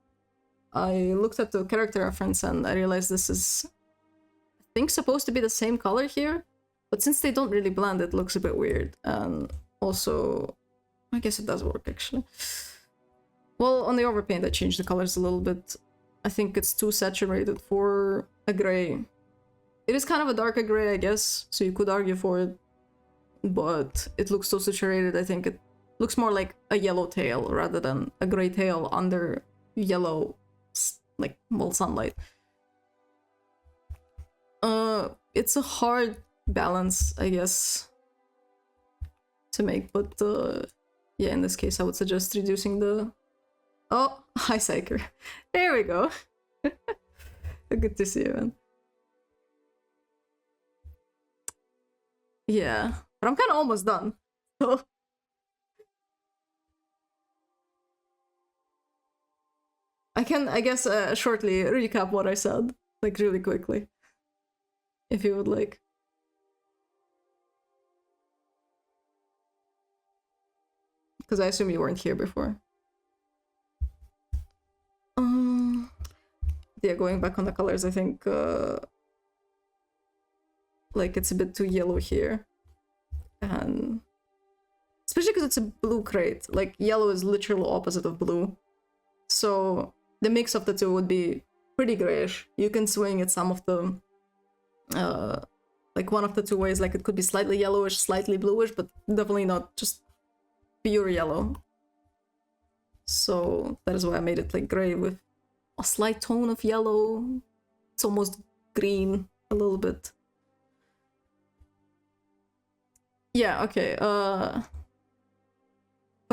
I looked at the character reference and I realized this is, I think, supposed to be the same color here, but since they don't really blend, it looks a bit weird. And also, I guess it does work actually. Well, on the overpaint, I changed the colors a little bit. I think it's too saturated for a gray. It is kind of a darker gray, I guess, so you could argue for it, but it looks so saturated. I think it looks more like a yellow tail rather than a gray tail under yellow, like, well, sunlight. It's a hard balance, I guess, to make, but yeah, in this case I would suggest reducing the... Oh, hi Syker. There we go. Good to see you, man. Yeah, but I'm kind of almost done, so... I can, I guess, shortly recap what I said, like really quickly, if you would like. Because I assume you weren't here before. Yeah, going back on the colors, I think, like, it's a bit too yellow here. And especially because it's a blue crate. Like, yellow is literal opposite of blue. So the mix of the two would be pretty grayish. You can swing it some of the, like one of the two ways. Like it could be slightly yellowish, slightly bluish, but definitely not just pure yellow. So that is why I made it like gray with a slight tone of yellow. It's almost green a little bit. Yeah, okay. But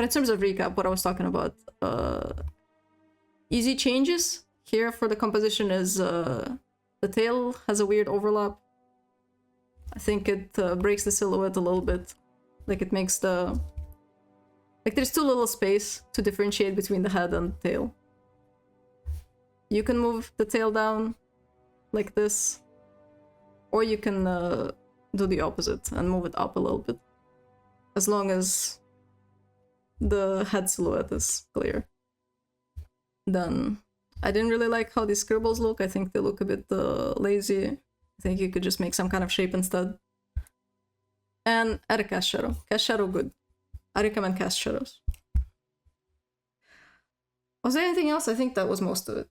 in terms of recap, what I was talking about, easy changes here for the composition is the tail has a weird overlap. I think it breaks the silhouette a little bit. Like it makes the... Like there's too little space to differentiate between the head and the tail. You can move the tail down like this, or you can do the opposite and move it up a little bit, as long as the head silhouette is clear. Then I didn't really like how these scribbles look. I think they look a bit lazy. I think you could just make some kind of shape instead. And add a cast shadow. Cast shadow, good. I recommend cast shadows. Was there anything else? I think that was most of it.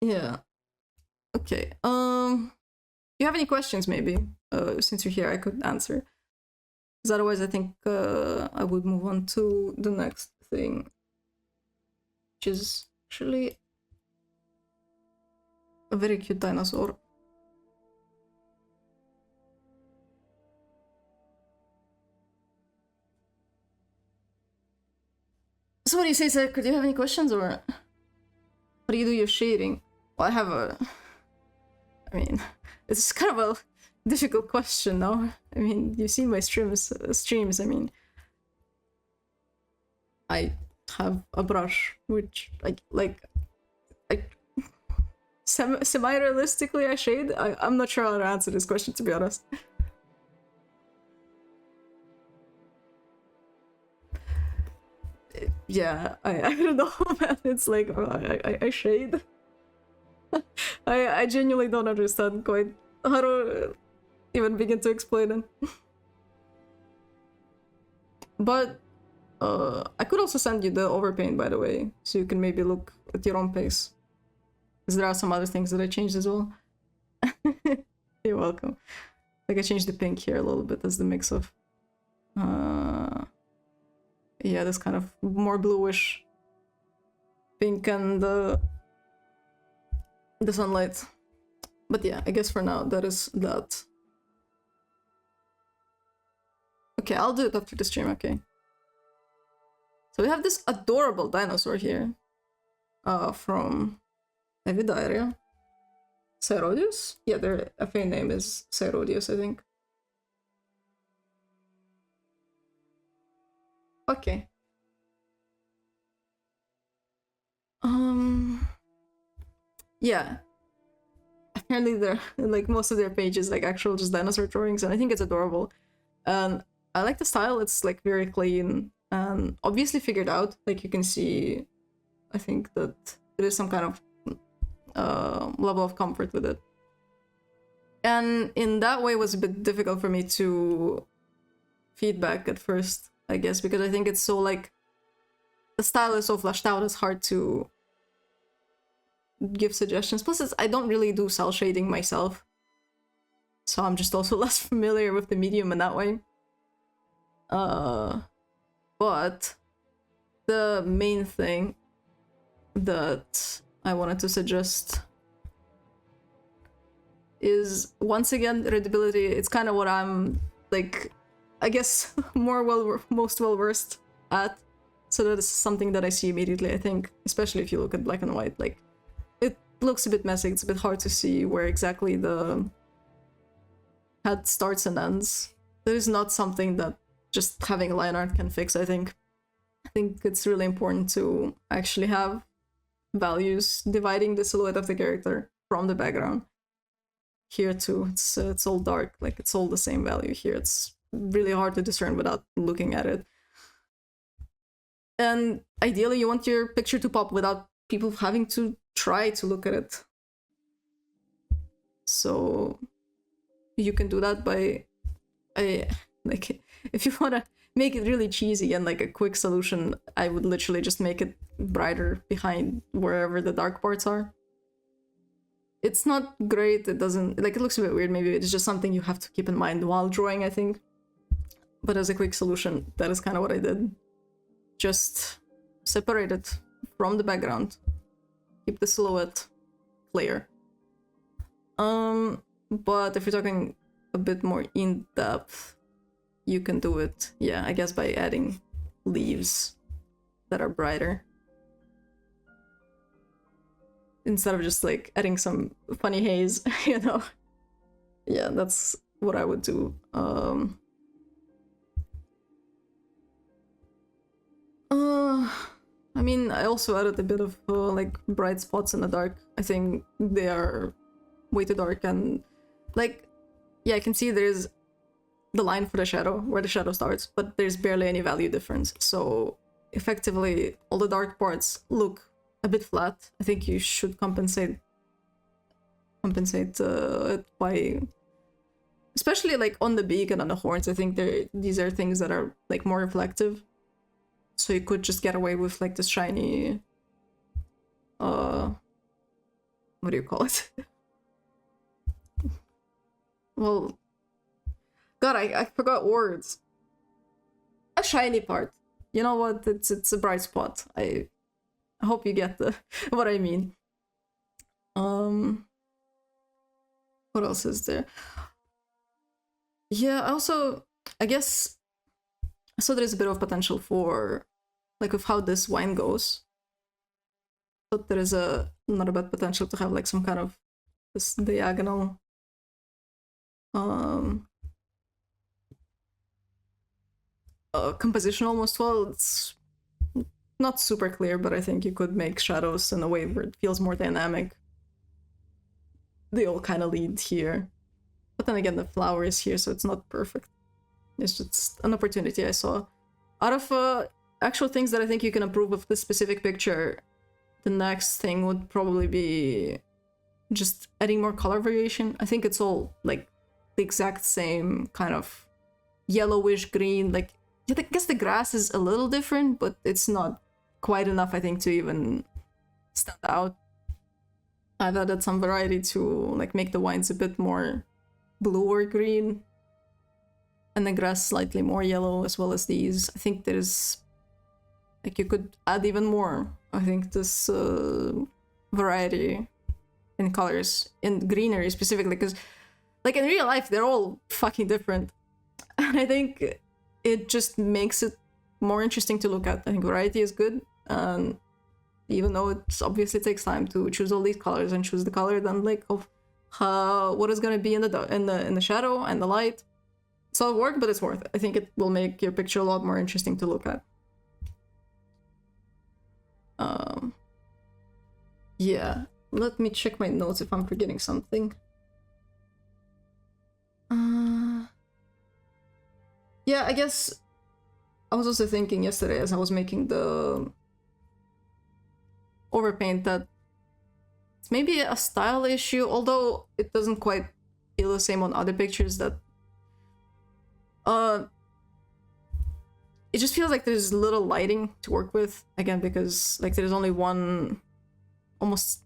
Yeah. Okay. you have any questions, maybe, since you're here, I could answer. Because otherwise, I think I would move on to the next thing, which is actually a very cute dinosaur. So what do you say, Syker? Do you have any questions, or how do you do your shading? Well, I have I mean, it's kind of a difficult question, no? I mean, you've seen my streams. I mean, I have a brush, which semi-realistically I shade. I'm not sure how to answer this question, to be honest. Yeah, I don't know, man. It's like, I shade. I genuinely don't understand quite how to even begin to explain it. But I could also send you the overpaint, by the way, so you can maybe look at your own pace. Because there are some other things that I changed as well. You're welcome. Like, I changed the pink here a little bit as the mix of yeah, this kind of more bluish pink and the sunlight. But yeah, I guess for now that is that. Okay, I'll do it after the stream, okay. So we have this adorable dinosaur here from Heavy Diarrhea. Cyrodeus? Yeah, their FA name is Cyrodeus, I think. Okay. Yeah. Apparently they're like most of their pages like actual just dinosaur drawings, and I think it's adorable. And I like the style, it's like very clean and obviously figured out. Like you can see, I think that there is some kind of level of comfort with it. And in that way it was a bit difficult for me to feedback at first, I guess, because I think it's so like the style is so fleshed out, it's hard to give suggestions. Plus I don't really do cell shading myself, so I'm just also less familiar with the medium in that way. But the main thing that I wanted to suggest is, once again, readability. It's kind of what I'm like, I guess, most well versed at. So that is something that I see immediately, I think, especially if you look at black and white. Like, it looks a bit messy, it's a bit hard to see where exactly the head starts and ends. That is not something that just having line art can fix, I think. I think it's really important to actually have values dividing the silhouette of the character from the background. Here too, it's all dark, like it's all the same value here. It's really hard to discern without looking at it. And ideally you want your picture to pop without people having to try to look at it. So you can do that by, like, if you want to make it really cheesy and like a quick solution, I would literally just make it brighter behind wherever the dark parts are. It's not great, it doesn't, like, it looks a bit weird, maybe it's just something you have to keep in mind while drawing, I think. But as a quick solution, that is kind of what I did. Just separate it from the background. Keep the silhouette clear. But if you're talking a bit more in-depth, you can do it, yeah, I guess by adding leaves that are brighter. Instead of just like adding some funny haze, you know? Yeah, that's what I would do. I mean, I also added a bit of like bright spots in the dark. I think they are way too dark, and like, yeah, I can see there's the line for the shadow, where the shadow starts, but there's barely any value difference. So effectively, all the dark parts look a bit flat. I think you should compensate it by, especially like on the beak and on the horns. I think these are things that are like more reflective. So you could just get away with like this shiny, what do you call it? well, God, I forgot words. A shiny part. You know what? It's a bright spot. I hope you get the what I mean. What else is there? Yeah, also, I guess, so there's a bit of potential for, like, with how this wine goes. So there is not a bad potential to have, like, some kind of this diagonal composition almost. Well, it's not super clear, but I think you could make shadows in a way where it feels more dynamic. They all kind of lead here. But then again, the flower is here, so it's not perfect. It's just an opportunity I saw. Out of actual things that I think you can improve with this specific picture, the next thing would probably be just adding more color variation. I think it's all, like, the exact same kind of yellowish green. Like, I guess the grass is a little different, but it's not quite enough, I think, to even stand out. I've added some variety to, like, make the wines a bit more blue or green, and the grass slightly more yellow, as well as these. I think there's, like, you could add even more. I think this variety in colors, in greenery specifically, because, like, in real life, they're all fucking different. And I think it just makes it more interesting to look at. I think variety is good, and even though it obviously takes time to choose all these colors and choose the color then, like, of what is going to be in the shadow and the light. It's all work, but it's worth it. I think it will make your picture a lot more interesting to look at. Yeah, let me check my notes if I'm forgetting something. Yeah, I guess I was also thinking yesterday as I was making the overpaint that it's maybe a style issue, although it doesn't quite feel the same on other pictures, that it just feels like there's little lighting to work with, again, because, like, there's only one almost,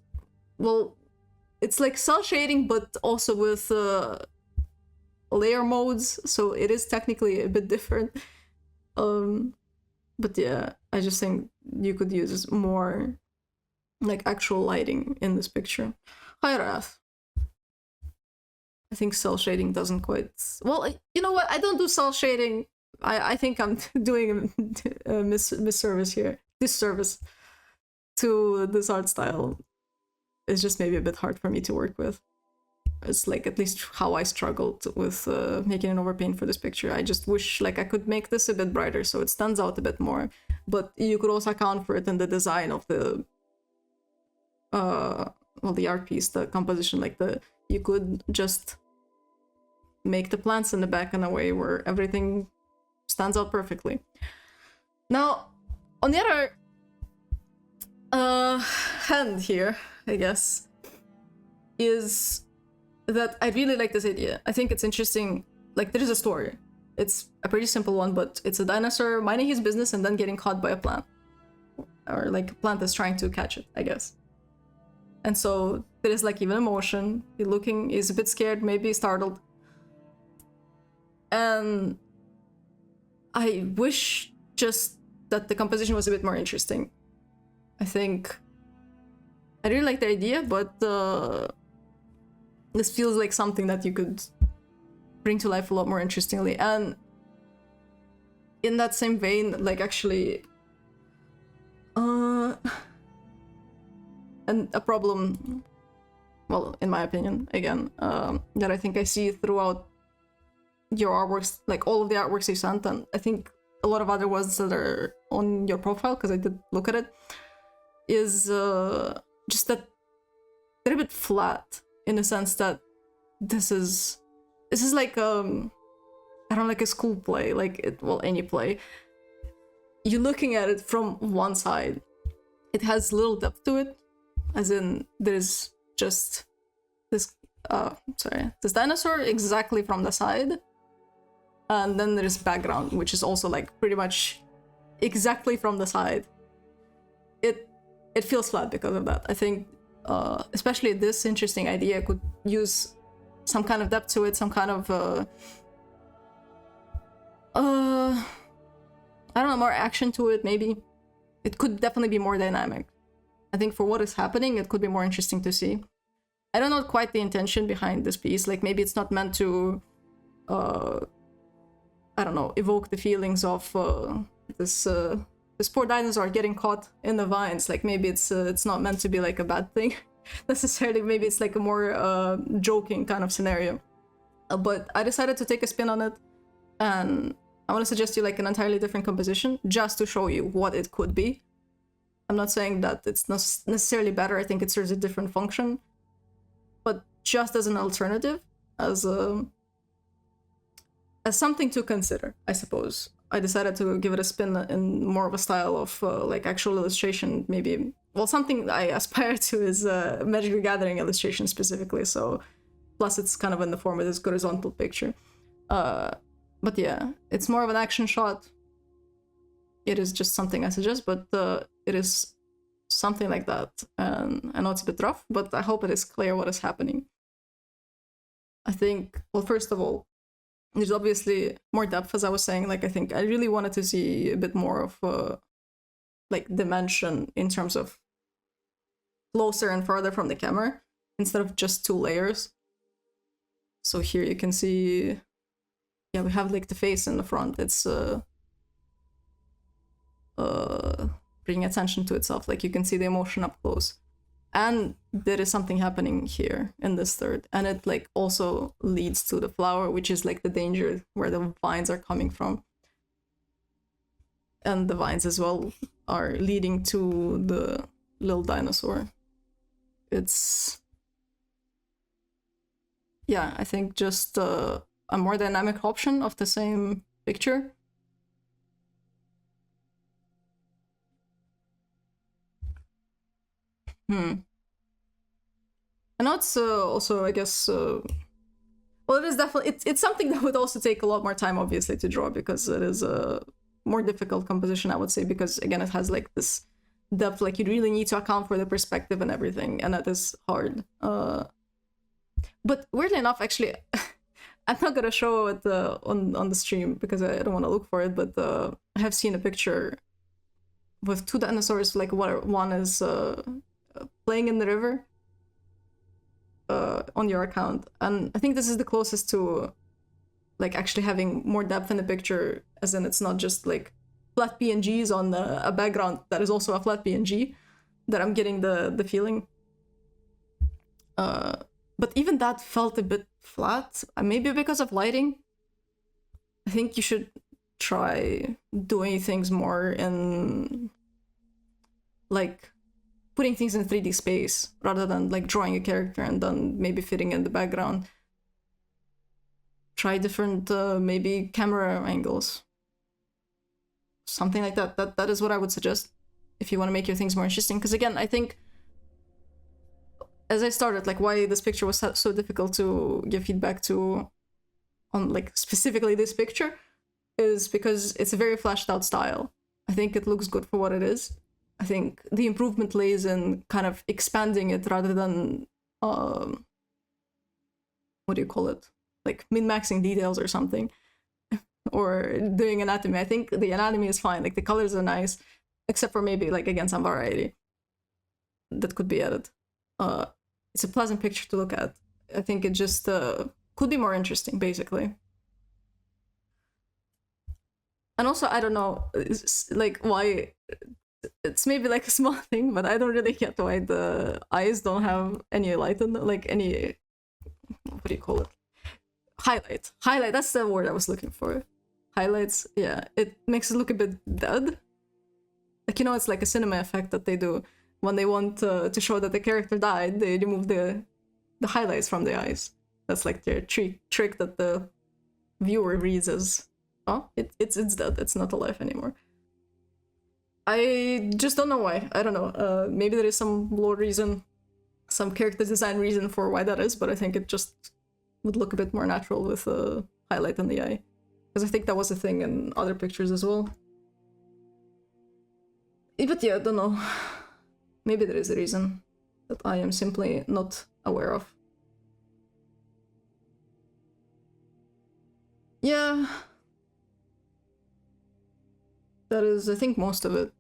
well, it's like cell shading, but also with layer modes, so it is technically a bit different. But yeah, I just think you could use more, like, actual lighting in this picture. Hi, Raf. I think cell shading doesn't quite... Well, you know what? I don't do cell shading. I think I'm doing a disservice here to this art style. It's just maybe a bit hard for me to work with. It's, like, at least how I struggled with making an overpaint for this picture. I just wish, like, I could make this a bit brighter so it stands out a bit more. But you could also account for it in the design of the well, the art piece, the composition. Like, you could just make the plants in the back in a way where everything stands out perfectly. Now, on the other hand here, I guess, is that I really like this idea. I think it's interesting. Like, there is a story. It's a pretty simple one, but it's a dinosaur minding his business and then getting caught by a plant. Or, like, a plant is trying to catch it, I guess. And so there is, like, even emotion. He's a bit scared, maybe startled. And I wish just that the composition was a bit more interesting. I think I really like the idea, but this feels like something that you could bring to life a lot more interestingly. And in that same vein, like, actually, and a problem, well, in my opinion, again, that I think I see throughout your artworks, like all of the artworks you sent, and I think a lot of other ones that are on your profile, because I did look at it, is just that they're a bit flat, in the sense that this is like I don't know, like a school play, like well, any play. You're looking at it from one side. It has little depth to it, as in there's just this this dinosaur exactly from the side, and then there's background, which is also, like, pretty much exactly from the side. It feels flat because of that. I think especially this interesting idea could use some kind of depth to it, some kind of I don't know, more action to it, maybe. It could definitely be more dynamic. I think for what is happening, it could be more interesting to see. I don't know quite the intention behind this piece. Like, maybe it's not meant to, I don't know, evoke the feelings of this poor dinosaur getting caught in the vines. Like, maybe it's not meant to be like a bad thing necessarily. Maybe it's like a more joking kind of scenario. But I decided to take a spin on it, and I want to suggest you like an entirely different composition just to show you what it could be. I'm not saying that it's not necessarily better. I think it serves a different function, but just as an alternative, as something to consider, I suppose. I decided to give it a spin in more of a style of like actual illustration, maybe. Well, something I aspire to is Magic the Gathering illustration specifically, so plus it's kind of in the form of this horizontal picture. But yeah, it's more of an action shot. It is just something I suggest, but it is something like that. And I know it's a bit rough, but I hope it is clear what is happening. I think, well, first of all, there's obviously more depth, as I was saying. Like, I think I really wanted to see a bit more of like dimension in terms of closer and farther from the camera instead of just 2 layers. So here you can see, yeah, we have like the face in the front. It's bringing attention to itself. Like, you can see the emotion up close. And there is something happening here in this third. And it like also leads to the flower, which is like the danger where the vines are coming from. And the vines as well are leading to the little dinosaur. It's, yeah, I think just a more dynamic option of the same picture. I know it's also, I guess, well, it is definitely, it's something that would also take a lot more time, obviously, to draw, because it is a more difficult composition, I would say, because, again, it has, like, this depth, like, you really need to account for the perspective and everything, and that is hard. But weirdly enough, actually, I'm not gonna show it on the stream, because I don't want to look for it, but I have seen a picture with 2 dinosaurs, like, one is playing in the river on your account, and I think this is the closest to like actually having more depth in the picture, as in it's not just like flat PNGs on a background that is also a flat PNG, that I'm getting the feeling. But even that felt a bit flat, maybe because of lighting. I think you should try doing things more in like putting things in 3D space rather than like drawing a character and then maybe fitting in the background. Try different maybe camera angles. Something like that. That is what I would suggest if you want to make your things more interesting. Because again, I think as I started, like why this picture was so difficult to give feedback to on like specifically this picture is because it's a very flashed out style. I think it looks good for what it is. I think the improvement lays in kind of expanding it rather than, what do you call it? Like min-maxing details or something, or doing anatomy. I think the anatomy is fine. Like the colors are nice, except for maybe like again some variety that could be added. It's a pleasant picture to look at. I think it just could be more interesting, basically. And also, I don't know, like why. It's maybe like a small thing, but I don't really get why the eyes don't have any light in them, like any, what do you call it? Highlight. Highlight, that's the word I was looking for. Highlights, yeah. It makes it look a bit dead. Like, you know, it's like a cinema effect that they do. When they want to show that the character died, they remove the highlights from the eyes. That's like their trick that the viewer reads as, oh, it's dead, it's not alive anymore. I just don't know why. I don't know. Maybe there is some lore reason, some character design reason for why that is, but I think it just would look a bit more natural with a highlight in the eye. Because I think that was a thing in other pictures as well. But yeah, I don't know. Maybe there is a reason that I am simply not aware of. Yeah. That is, I think, most of it.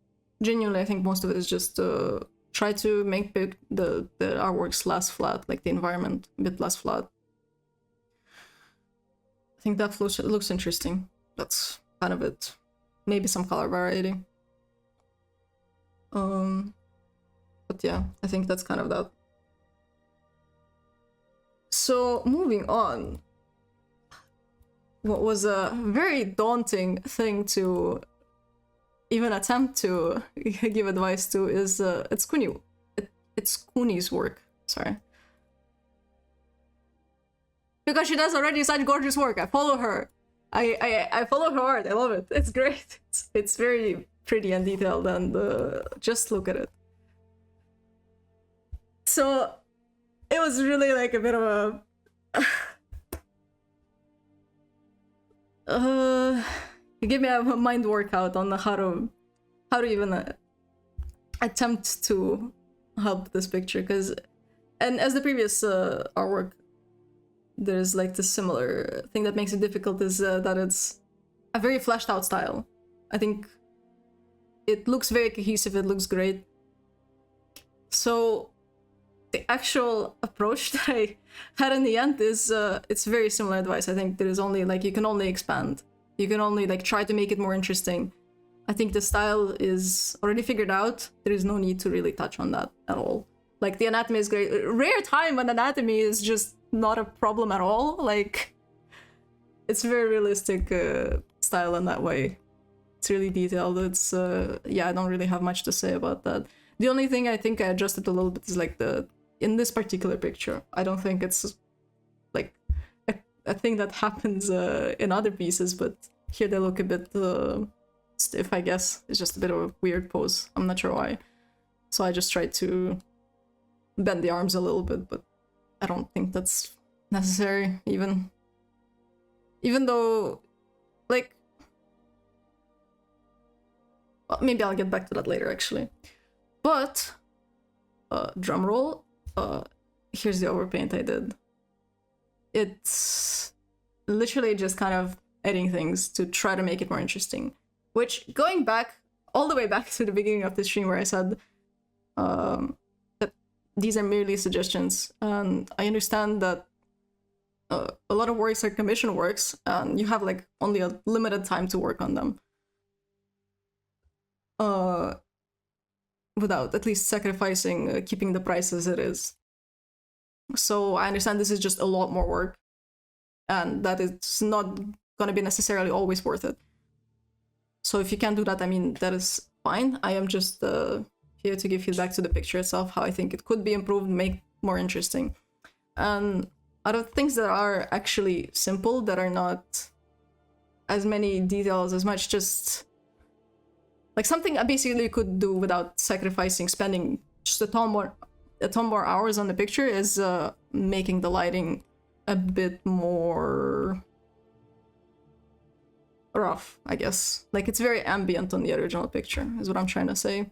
Genuinely, I think most of it is just try to make the artworks less flat, like the environment a bit less flat. I think that looks interesting. That's kind of it. Maybe some color variety. But yeah, I think that's kind of that. So moving on, what was a very daunting thing to even attempt to give advice to is Etskuni's work. Sorry. Because she does already such gorgeous work. I follow her. I follow her art. I love it. It's great. It's very pretty and detailed, and just look at it. So it was really like a bit of a you give me a mind workout on how to even attempt to help this picture, because and as the previous artwork, there's like the similar thing that makes it difficult is that it's a very fleshed out style. I think it looks very cohesive, it looks great. So the actual approach that I had in the end is it's very similar advice. I think there is only like you can only expand. You can only like try to make it more interesting. I think the style is already figured out. There is no need to really touch on that at all. Like the anatomy is great. Rare time when anatomy is just not a problem at all. Like it's very realistic style in that way. It's really detailed. It's yeah, I don't really have much to say about that. The only thing I think I adjusted a little bit is like in this particular picture, I don't think it's like a thing that happens in other pieces, but here they look a bit stiff, I guess. It's just a bit of a weird pose. I'm not sure why. So I just tried to bend the arms a little bit, but I don't think that's necessary, even though, like, well, maybe I'll get back to that later, actually. But, drum roll, here's the overpaint I did. It's literally just kind of adding things to try to make it more interesting. Which, going back, all the way back to the beginning of the stream where I said that these are merely suggestions, and I understand that a lot of works are commission works, and you have like only a limited time to work on them. Without at least sacrificing keeping the price as it is. So I understand this is just a lot more work, and that it's not gonna be necessarily always worth it. So if you can't do that, I mean, that is fine. I am just here to give feedback to the picture itself, how I think it could be improved, make more interesting. And out of things that are actually simple, that are not as many details, as much just like something I basically could do without spending just a ton more hours on the picture is making the lighting a bit more rough, I guess. Like it's very ambient on the original picture, is what I'm trying to say.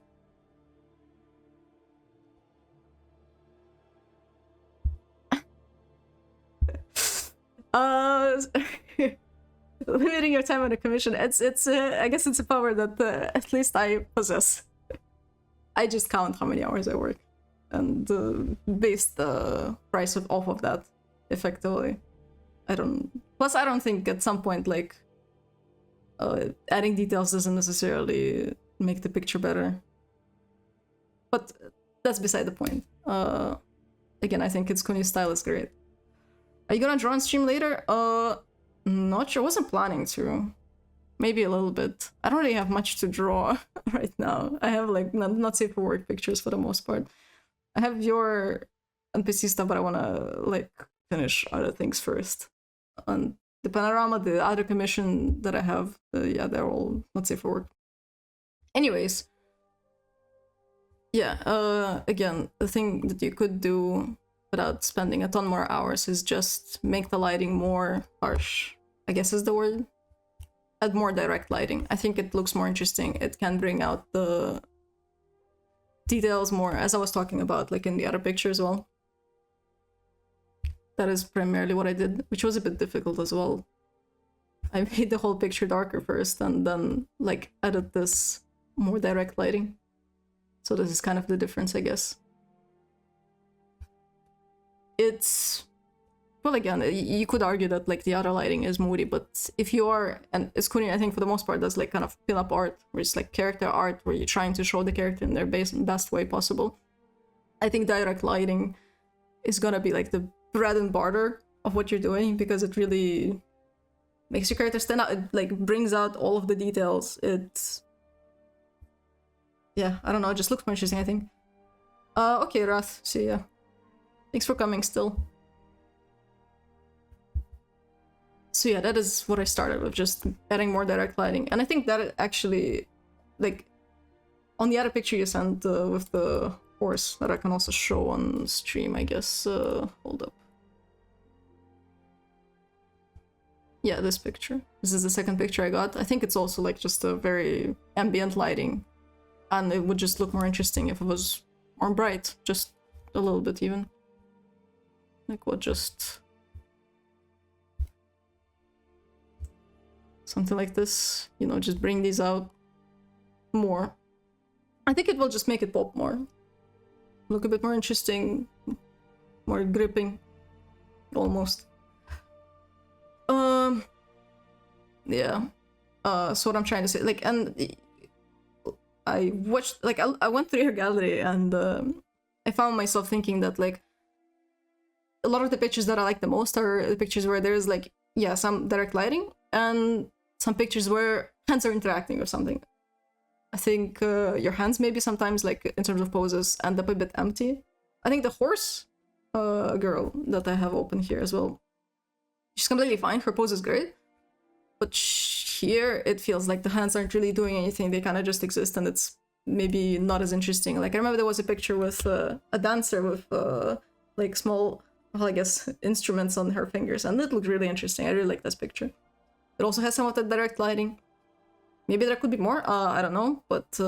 Limiting your time on a commission, it's I guess it's a power that at least I possess. I just count how many hours I work and base the price off of that effectively. Plus I don't think at some point like adding details doesn't necessarily make the picture better, but that's beside the point. Again, I think Etskuni's style is great. Are you gonna draw on stream later? Not sure. Wasn't planning to. Maybe a little bit. I don't really have much to draw right now. I have like not safe for work pictures for the most part. I have your NPC stuff, but I wanna like finish other things first. And the panorama, the other commission that I have, yeah, they're all not safe for work. Anyways, yeah. Again, the thing that you could do without spending a ton more hours is just make the lighting more harsh, I guess is the word. Add more direct lighting. I think it looks more interesting. It can bring out the details more, as I was talking about, like in the other picture as well. That is primarily what I did, which was a bit difficult as well. I made the whole picture darker first and then like added this more direct lighting. So this is kind of the difference, I guess. It's, well, again, you could argue that like the other lighting is moody, but if you are, and Etskuni, I think for the most part does like kind of pin-up art, where it's like character art, where you're trying to show the character in their best way possible. I think direct lighting is gonna be like the bread and butter of what you're doing, because it really makes your character stand out. It like brings out all of the details. It's, yeah, I don't know, it just looks more interesting, I think. Okay, Wrath, see ya. Thanks for coming still. So yeah, that is what I started with, just adding more direct lighting. And I think that actually, like, on the other picture you sent with the horse, that I can also show on stream, I guess. Hold up. Yeah, this picture. This is the second picture I got. I think it's also like just a very ambient lighting. And it would just look more interesting if it was more bright, just a little bit even. Like what, just something like this, you know, just bring these out more. I think it will just make it pop more. Look a bit more interesting, more gripping, almost. Yeah. So what I'm trying to say, like, and I watched, like, I went through your gallery and I found myself thinking that, like, a lot of the pictures that I like the most are the pictures where there's, like, yeah, some direct lighting and some pictures where hands are interacting or something. I think your hands maybe sometimes, like, in terms of poses, end up a bit empty. I think the horse girl that I have open here as well, she's completely fine, her pose is great. But here, it feels like the hands aren't really doing anything, they kind of just exist, and it's maybe not as interesting. Like, I remember there was a picture with a dancer with, like, small, well, I guess, instruments on her fingers, and it looked really interesting. I really like this picture. It also has some of that direct lighting. Maybe there could be more, I don't know, but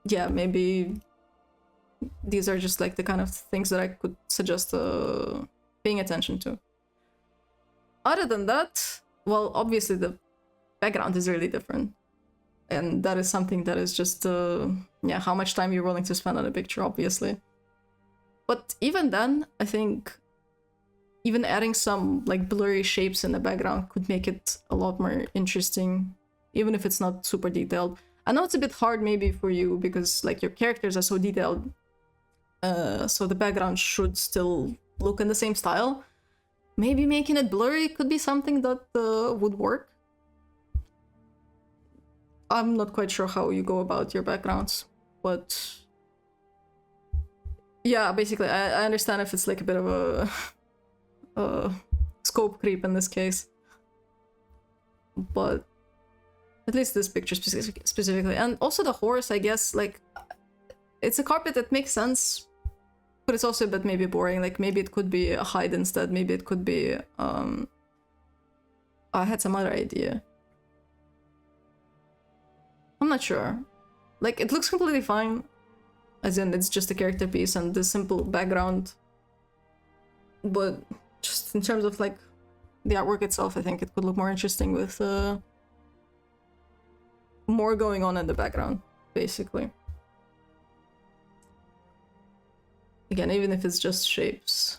yeah, maybe these are just, like, the kind of things that I could suggest paying attention to. Other than that, well, obviously the background is really different. And that is something that is just, yeah, how much time you're willing to spend on a picture, obviously. But even then, I think even adding some, like, blurry shapes in the background could make it a lot more interesting, even if it's not super detailed. I know it's a bit hard maybe for you because, like, your characters are so detailed, so the background should still look in the same style. Maybe making it blurry could be something that would work. I'm not quite sure how you go about your backgrounds, but yeah, basically, I understand if it's like a bit of a scope creep in this case, but at least this picture specifically, and also the horse, I guess, like, it's a carpet that makes sense. But it's also a bit maybe boring, like maybe it could be a hide instead, maybe it could be, I had some other idea. I'm not sure. Like, it looks completely fine, as in it's just a character piece and the simple background. But just in terms of, like, the artwork itself, I think it could look more interesting with more going on in the background, basically. Again, even if it's just shapes.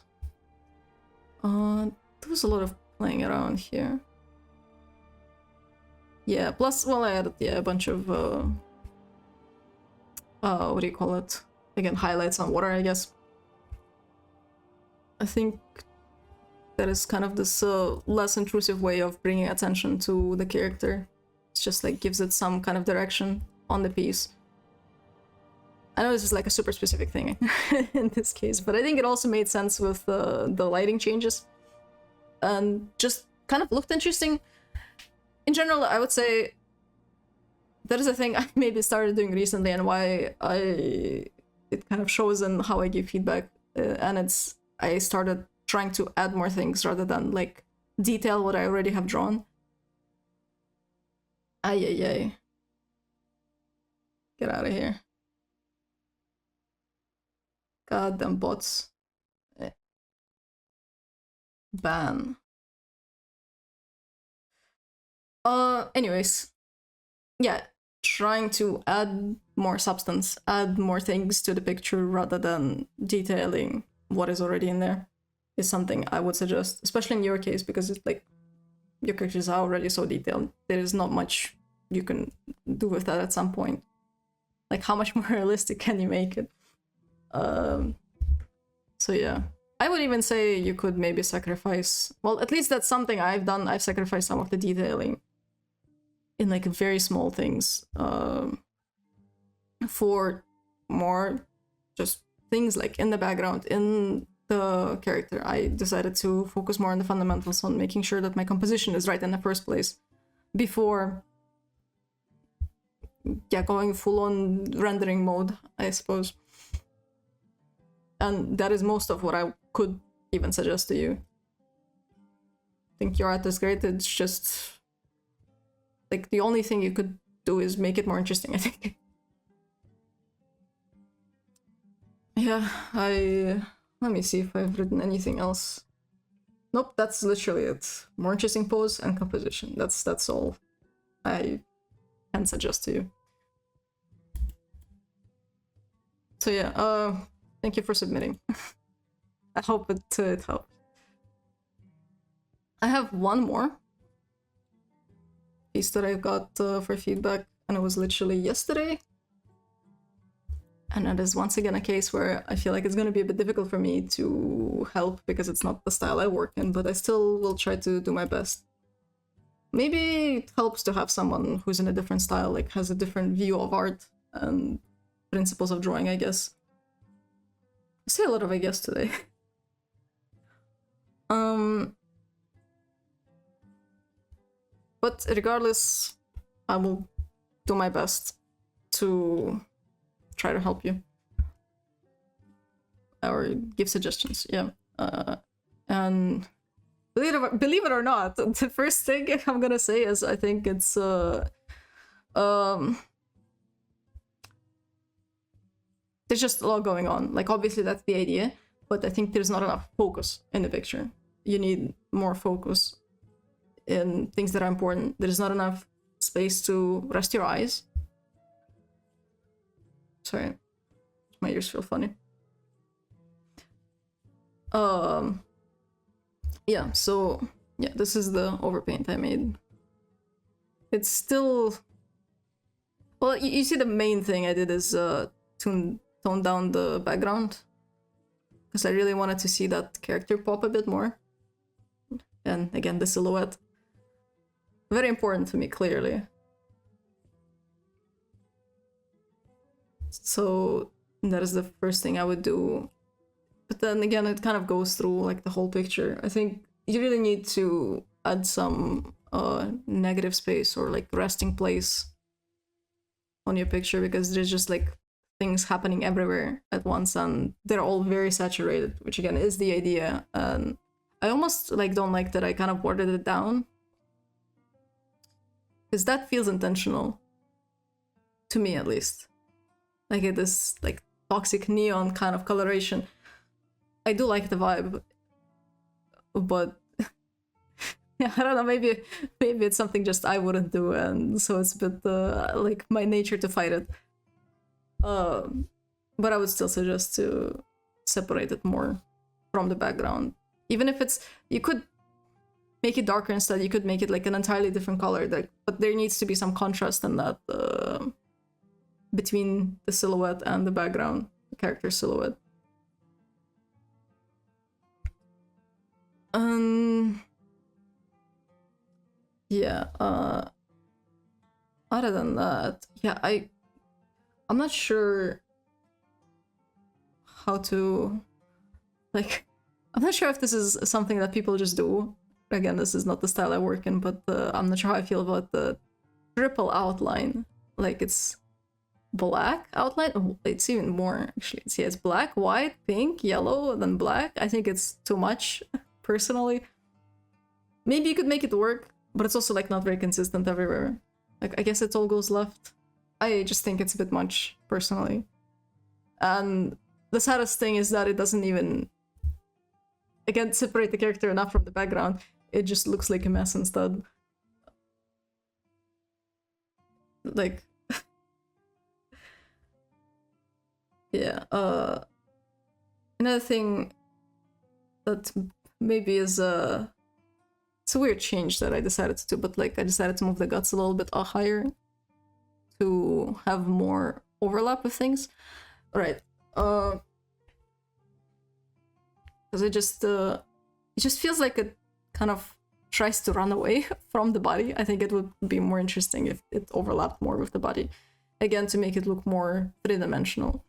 There was a lot of playing around here. Yeah, plus, well, I added, yeah, a bunch of, what do you call it? Again, highlights on water, I guess. I think that is kind of this less intrusive way of bringing attention to the character. It's just, like, gives it some kind of direction on the piece. I know this is like a super specific thing in this case, but I think it also made sense with the lighting changes. And just kind of looked interesting. In general, I would say that is a thing I maybe started doing recently and why it kind of shows in how I give feedback. And it's, I started trying to add more things rather than, like, detail what I already have drawn. Ay. Get out of here. Goddamn bots. Ban. Anyways, yeah, trying to add more substance, add more things to the picture rather than detailing what is already in there is something I would suggest, especially in your case, because it's like your characters are already so detailed. There is not much you can do with that at some point. Like, how much more realistic can you make it? So yeah, I would even say you could maybe sacrifice, well, at least that's something I've done. I've sacrificed some of the detailing in like very small things for more just things like in the background, in the character. I decided to focus more on the fundamentals, on making sure that my composition is right in the first place before going full on rendering mode, I suppose. And that is most of what I could even suggest to you. I think your art is great, it's just like the only thing you could do is make it more interesting, I think. Yeah, let me see if I've written anything else. Nope, that's literally it. More interesting pose and composition. That's all I can suggest to you. So yeah, thank you for submitting. I hope it helped. I have one more piece that I got for feedback, and it was literally yesterday. And that is once again a case where I feel like it's going to be a bit difficult for me to help because it's not the style I work in, but I still will try to do my best. Maybe it helps to have someone who's in a different style, like has a different view of art and principles of drawing, I guess. I say a lot of I guess today. But regardless, I will do my best to try to help you or give suggestions. Yeah. And believe it or not, the first thing I'm gonna say is I think it's there's just a lot going on. Like, obviously that's the idea, but I think there's not enough focus in the picture. You need more focus in things that are important. There's not enough space to rest your eyes. Sorry, my ears feel funny. Yeah, so yeah, this is the overpaint I made. It's still, well, you see the main thing I did is tone down the background because I really wanted to see that character pop a bit more. And again, the silhouette, very important to me, clearly. So that is the first thing I would do. But then again, it kind of goes through like the whole picture. I think you really need to add some negative space or like resting place on your picture because there's just like things happening everywhere at once and they're all very saturated, which again is the idea. And I almost like don't like that I kind of watered it down because that feels intentional to me, at least. Like it is like toxic neon kind of coloration. I do like the vibe, but yeah, I don't know, maybe it's something just I wouldn't do, and so it's a bit like my nature to fight it. But I would still suggest to separate it more from the background. Even if it's, you could make it darker instead, you could make it like an entirely different color, but there needs to be some contrast in that between the silhouette and the background, the character silhouette. Yeah, other than that, yeah, I'm not sure how to, like, I'm not sure if this is something that people just do. Again, this is not the style I work in, but I'm not sure how I feel about the triple outline. Like, it's black outline. Oh, it's even more, actually. See, it's black, white, pink, yellow, then black. I think it's too much, personally. Maybe you could make it work, but it's also like not very consistent everywhere. Like, I guess it all goes left. I just think it's a bit much, personally. And the saddest thing is that it doesn't even, again, separate the character enough from the background. It just looks like a mess instead. like yeah. Another thing that maybe is it's a weird change that I decided to do, but like I decided to move the guts a little bit higher to have more overlap with things. All right. Because it just feels like it kind of tries to run away from the body. I think it would be more interesting if it overlapped more with the body, again, to make it look more three-dimensional.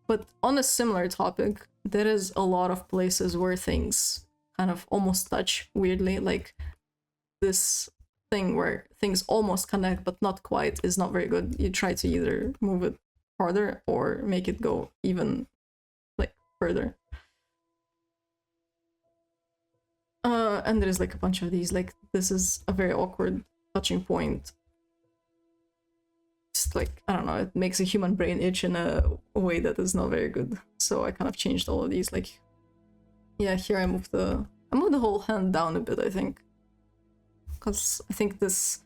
But on a similar topic, there is a lot of places where things kind of almost touch weirdly, like this thing where things almost connect but not quite is not very good. You try to either move it farther or make it go even like further. And there's like a bunch of these, like this is a very awkward touching point. Just like, I don't know, it makes a human brain itch in a way that is not very good. So I kind of changed all of these, like, yeah, here I moved the whole hand down a bit, I think. Because I think this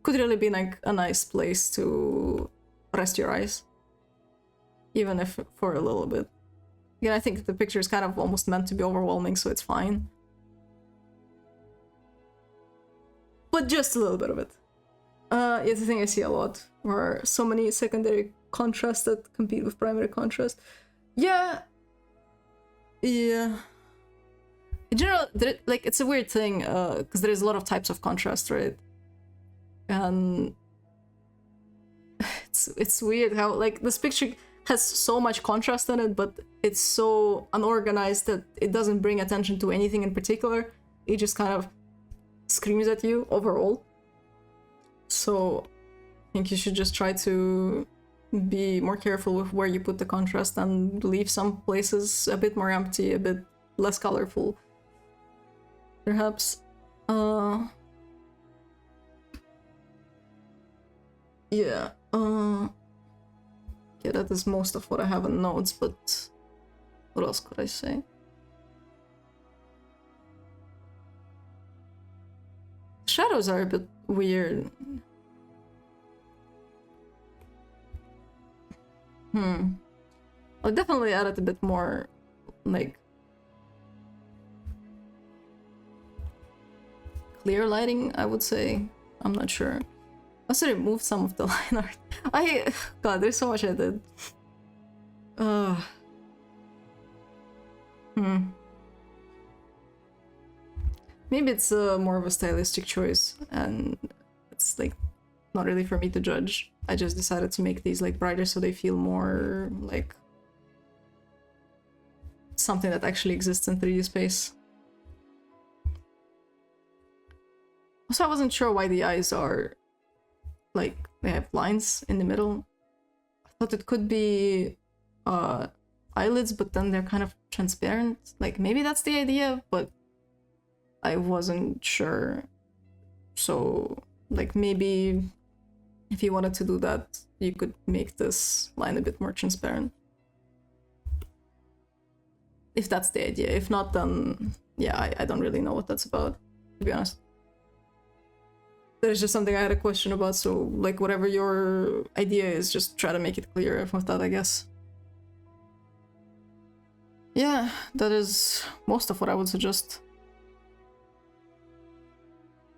could really be like a nice place to rest your eyes. Even if for a little bit. Again, I think the picture is kind of almost meant to be overwhelming, so it's fine. But just a little bit of it. It's a thing I see a lot, where so many secondary contrasts that compete with primary contrast. Yeah. In general, like it's a weird thing, because there is a lot of types of contrast, right? And it's weird how like this picture has so much contrast in it, but it's so unorganized that it doesn't bring attention to anything in particular. It just kind of screams at you overall. So I think you should just try to be more careful with where you put the contrast and leave some places a bit more empty, a bit less colorful, perhaps. Yeah. Yeah, that is most of what I have in notes, but what else could I say? Shadows are a bit weird. I'll definitely add it a bit more, like, clear lighting, I would say. I'm not sure. I also removed some of the line art. God, there's so much I did. Maybe it's more of a stylistic choice, and it's like not really for me to judge. I just decided to make these like brighter so they feel more like something that actually exists in 3D space. Also, I wasn't sure why the eyes are like they have lines in the middle. I thought it could be eyelids, but then they're kind of transparent. Like maybe that's the idea, but I wasn't sure. So like maybe if you wanted to do that, you could make this line a bit more transparent. If that's the idea. If not, then yeah, I don't really know what that's about, to be honest. There's just something I had a question about, so like whatever your idea is, just try to make it clear with that, I guess. Yeah, that is most of what I would suggest.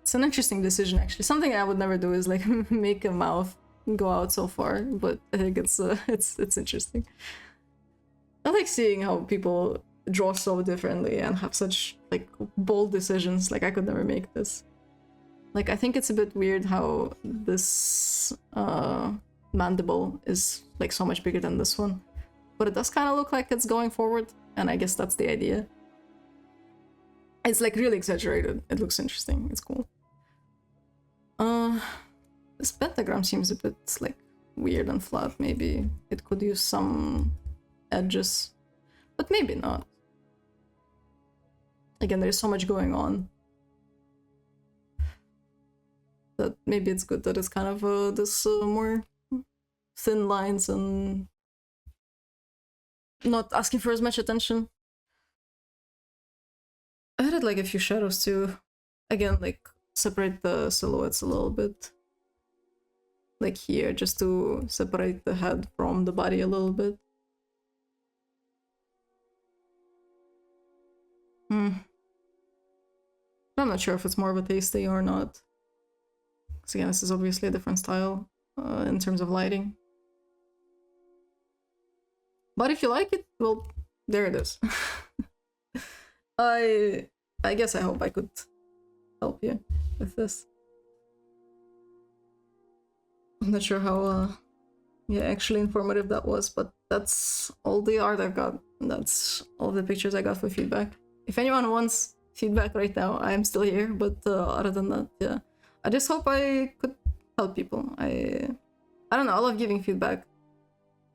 It's an interesting decision, actually. Something I would never do is like make a mouth go out so far, but I think it's interesting. I like seeing how people draw so differently and have such like bold decisions. Like I could never make this. Like I think it's a bit weird how this mandible is like so much bigger than this one, but it does kind of look like it's going forward, and I guess that's the idea. It's like really exaggerated. It looks interesting. It's cool. This pentagram seems a bit like weird and flat. Maybe it could use some edges, but maybe not. Again, there's so much going on that maybe it's good that it's kind of this more thin lines and not asking for as much attention. I added like a few shadows too. Again, like separate the silhouettes a little bit. like here, just to separate the head from the body a little bit. I'm not sure if it's more of a tasty or not. Because again, this is obviously a different style in terms of lighting. But if you like it, well, there it is. I guess I hope I could help you with this. I'm not sure how actually informative that was, but that's all the art I've got. That's all the pictures I got for feedback. If anyone wants feedback right now, I'm still here, but other than that, yeah. I just hope I could help people. I don't know, I love giving feedback.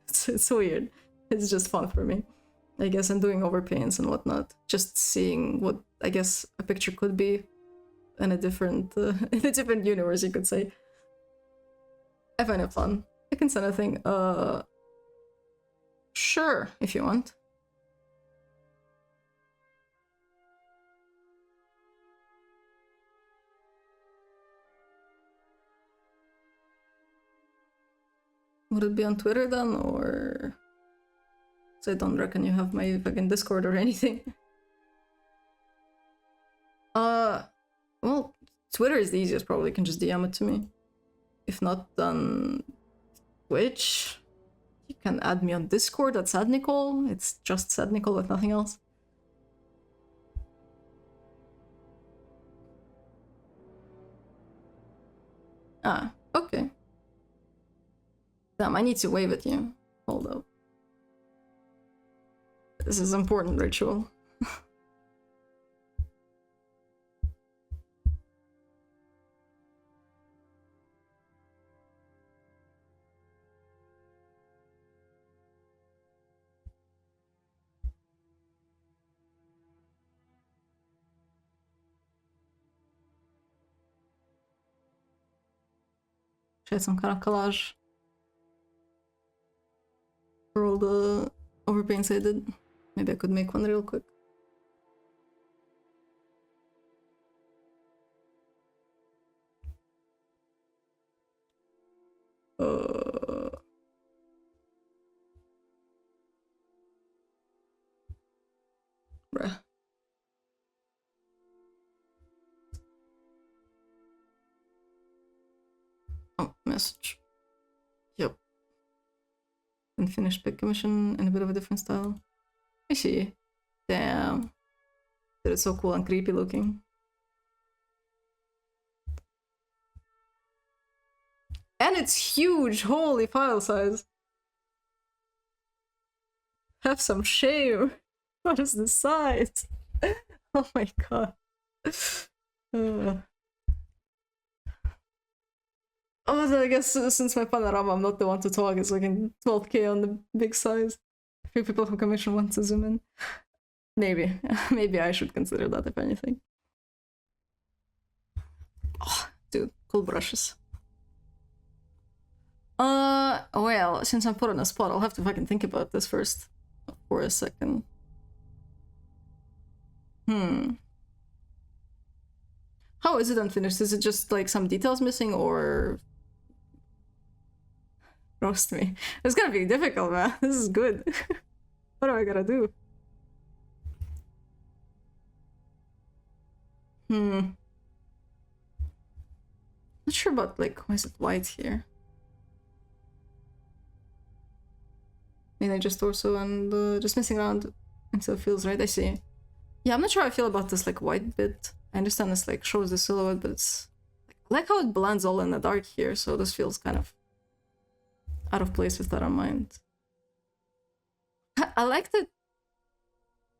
It's weird. It's just fun for me. I guess I'm doing overpaints and whatnot. Just seeing what I guess a picture could be in a different universe, you could say. I find it fun. I can send a thing. Sure, if you want. Would it be on Twitter then, or... So I don't reckon you have my fucking Discord or anything. Well, Twitter is the easiest, probably. You can just DM it to me. If not, then Twitch. You can add me on Discord at SadNicole. It's just SadNicole with nothing else. Ah, okay. Damn, I need to wave at you. Hold up. This is important ritual. Should some kind of collage for all the overpaints I did. Maybe I could make one real quick. Bruh. Oh, message. Yep. Unfinished pick commission in a bit of a different style. I see. Damn. That is so cool and creepy looking. And it's huge! Holy file size! Have some shame! What is the size? Oh my god. Oh, so I guess since my panorama, I'm not the one to talk. It's like in 12K on the big size. A few people from commission want to zoom in. Maybe. Maybe I should consider that, if anything. Oh, dude, cool brushes. Well, since I'm put on a spot, I'll have to fucking think about this first for a second. How is it unfinished? Is it just like some details missing, or... Roast me. It's gonna be difficult, man. This is good. What do I gotta do? Not sure about, like, why is it white here? Mainly just torso and just messing around until it feels right. I see. Yeah, I'm not sure how I feel about this, like, white bit. I understand this, like, shows the silhouette, but it's... I like how it blends all in the dark here, so this feels kind of out of place with that in mind. I like that...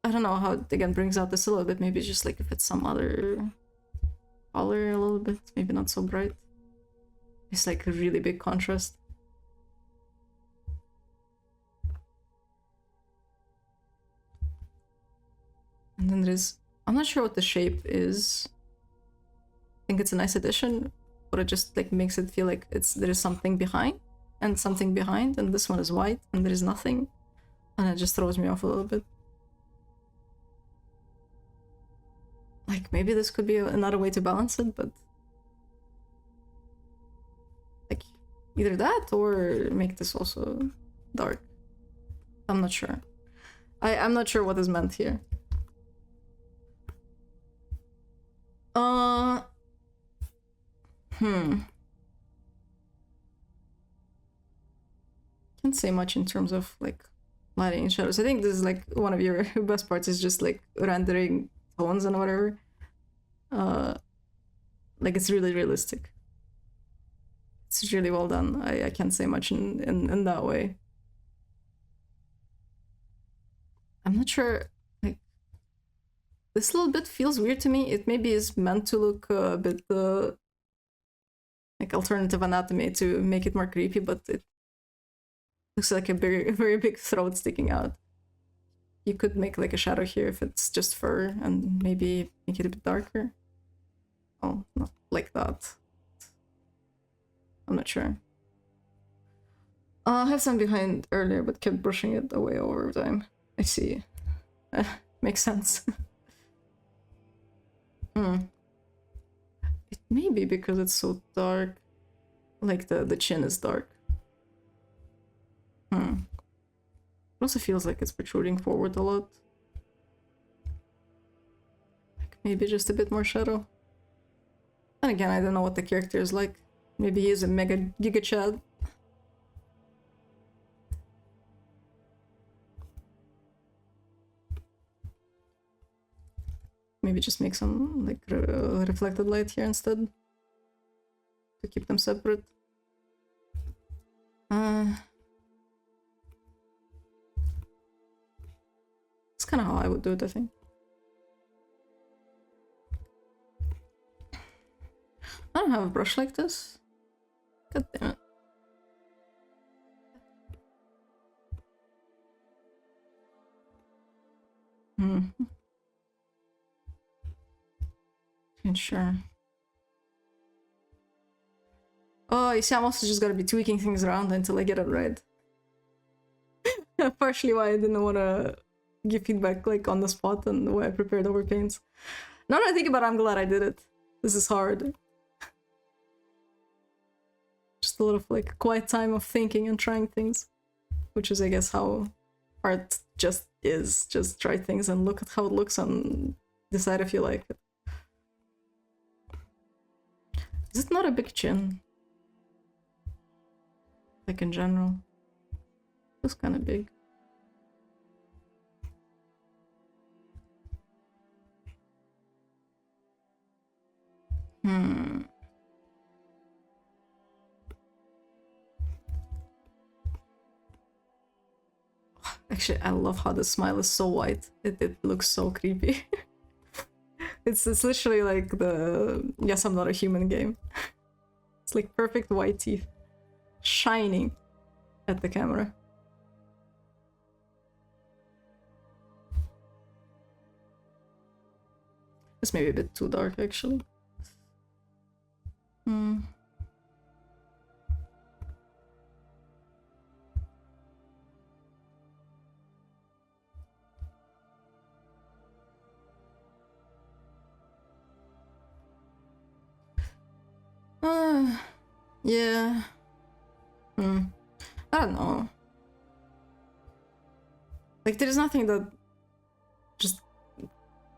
I don't know how it, again, brings out the silhouette, but maybe just, like, if it's some other color a little bit, maybe not so bright. It's, like, a really big contrast. And then there's... I'm not sure what the shape is. I think it's a nice addition, but it just like makes it feel like there is something behind, and something behind, and this one is white, and there is nothing. And it just throws me off a little bit. Like, maybe this could be another way to balance it, but... Like, Either that or make this also dark. I'm not sure. I'm not sure what is meant here. Can't say much in terms of like lighting and shadows. I think this is like one of your best parts is just like rendering tones and whatever. Like it's really realistic. It's really well done. I can't say much in that way. I'm not sure, like, this little bit feels weird to me. It maybe is meant to look a bit like alternative anatomy to make it more creepy, but it looks like a very big throat sticking out. You could make like a shadow here if it's just fur and maybe make it a bit darker. Oh, not like that. I'm not sure. I have some behind earlier, but kept brushing it away over time. I see. Makes sense. It may be because it's so dark. Like the chin is dark. It also feels like it's protruding forward a lot. Like maybe just a bit more shadow. And again, I don't know what the character is like. Maybe he is a mega giga chad. Maybe just make some like reflected light here instead to keep them separate. It's kind of how I would do it, I think. I don't have a brush like this. God damn it. Sure. Oh, you see, I'm also just gonna be tweaking things around until I get it right. Partially why I didn't want to give feedback like on the spot and why I prepared over paints. Now that I think about it, I'm glad I did it. This is hard. Just a lot of like quiet time of thinking and trying things, which is, I guess, how art just is. Just try things and look at how it looks and decide if you like it. Is it not a big chin? Like in general? It's kind of big. Actually, I love how the smile is so white. It looks so creepy. It's literally like the Yes, I'm Not a Human game. It's like perfect white teeth shining at the camera. This may be a bit too dark, actually. Yeah. I don't know. Like, there's nothing that just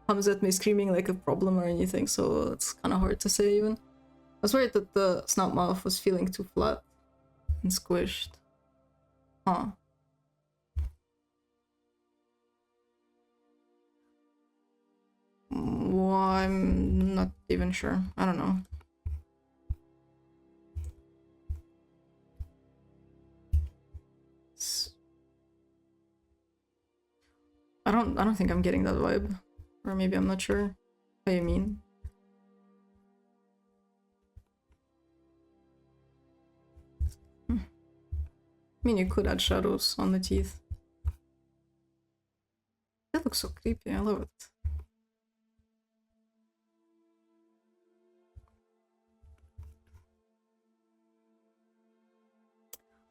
comes at me screaming like a problem or anything, so it's kind of hard to say even. I was worried that the snout mouth was feeling too flat and squished. Huh. Well, I'm not even sure. I don't know. I don't think I'm getting that vibe. Or maybe I'm not sure what you mean. I mean, you could add shadows on the teeth. That looks so creepy, I love it.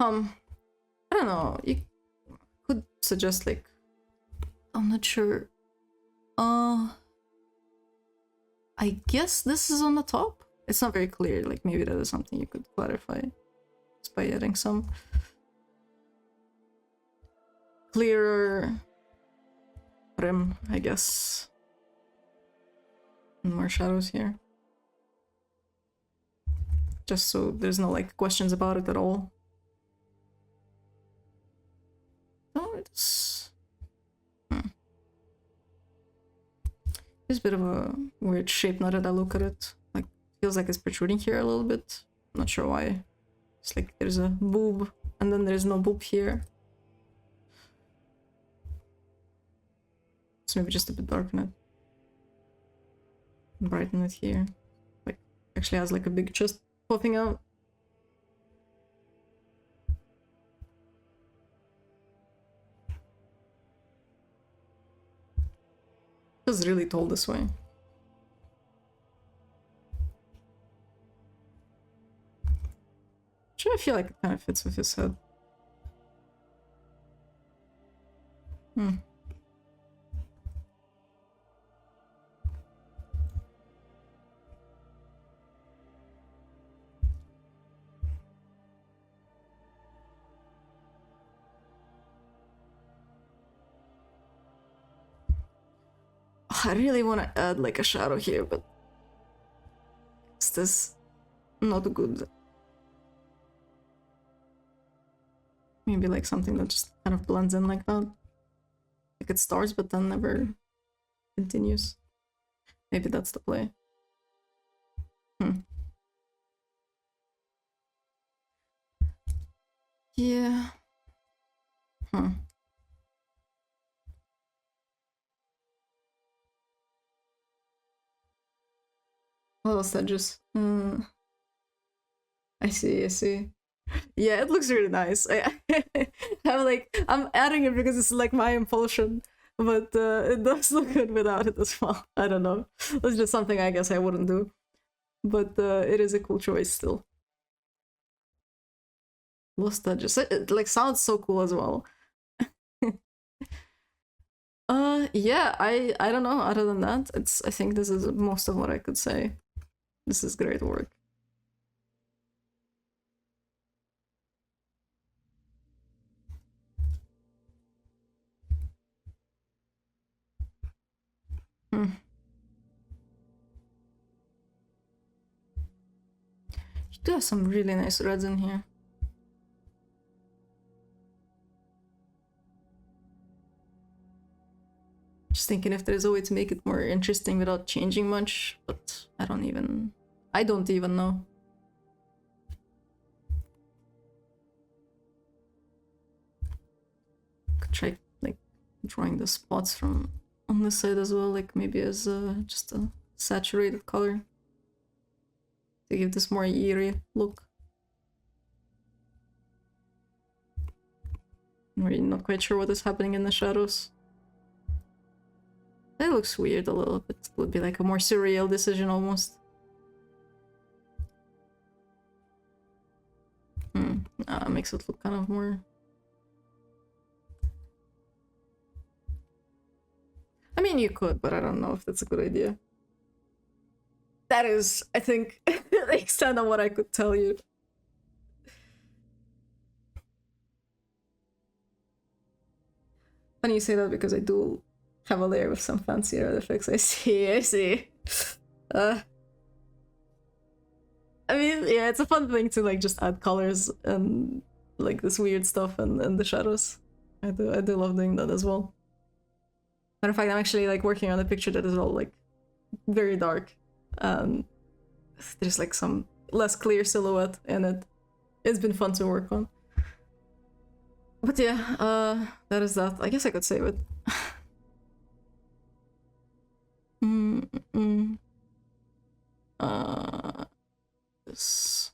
I don't know, you could suggest like, I'm not sure. I guess this is on the top? It's not very clear, like maybe that is something you could clarify. just by adding some clearer rim, I guess. And more shadows here. Just so there's no like questions about it at all. Oh, it's It's a bit of a weird shape now that I look at it. Like, feels like it's protruding here a little bit. Not sure why. It's like there's a boob and then there's no boob here. So maybe just a bit darken it. Brighten it here. Like, actually has like a big chest popping out. Feels really tall this way. Actually, I feel like it kind of fits with his head. I really want to add like a shadow here, but is this not good? Maybe like something that just kind of blends in like that. Like it starts but then never continues. Maybe that's the play. Yeah. What else that just I see. Yeah, it looks really nice. I'm adding it because it's like my impulsion, but it does look good without it as well. I don't know. That's just something I guess I wouldn't do, but it is a cool choice still. Lost Edges. It like sounds so cool as well. Yeah, I don't know. Other than that, I think this is most of what I could say. This is great work. You do have some really nice reds in here. Just thinking if there's a way to make it more interesting without changing much, but I don't even know. Could try like drawing the spots from on this side as well, like maybe as just a saturated color to give this more eerie look. I'm really not quite sure what is happening in the shadows. That looks weird a little bit. It would be like a more surreal decision almost. Makes it look kind of more... I mean, you could, but I don't know if that's a good idea. That is, I think, the extent of what I could tell you. Funny you say that because I do have a layer with some fancier effects. I see. I mean, yeah, it's a fun thing to like just add colors and like this weird stuff and the shadows. I do love doing that as well. Matter of fact, I'm actually like working on a picture that is all like very dark. There's like some less clear silhouette in it. It's been fun to work on. But yeah, that is that. I guess I could save it. This.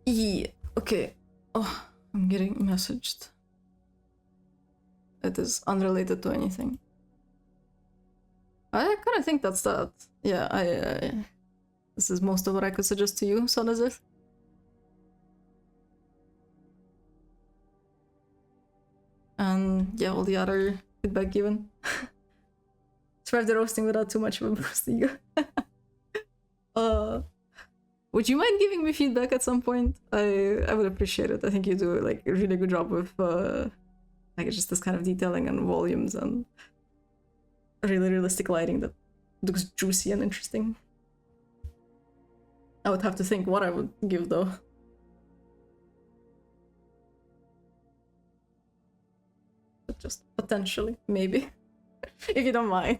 Yeah, okay. Oh, I'm getting messaged. It is unrelated to anything. I kind of think that's that. Yeah, this is most of what I could suggest to you, Sonazith. And yeah, all the other feedback given. Survive the roasting without too much of a boost ego. Would you mind giving me feedback at some point? I would appreciate it. I think you do like a really good job with like just this kind of detailing and volumes and really realistic lighting that looks juicy and interesting. I would have to think what I would give though. But just potentially, maybe. If you don't mind.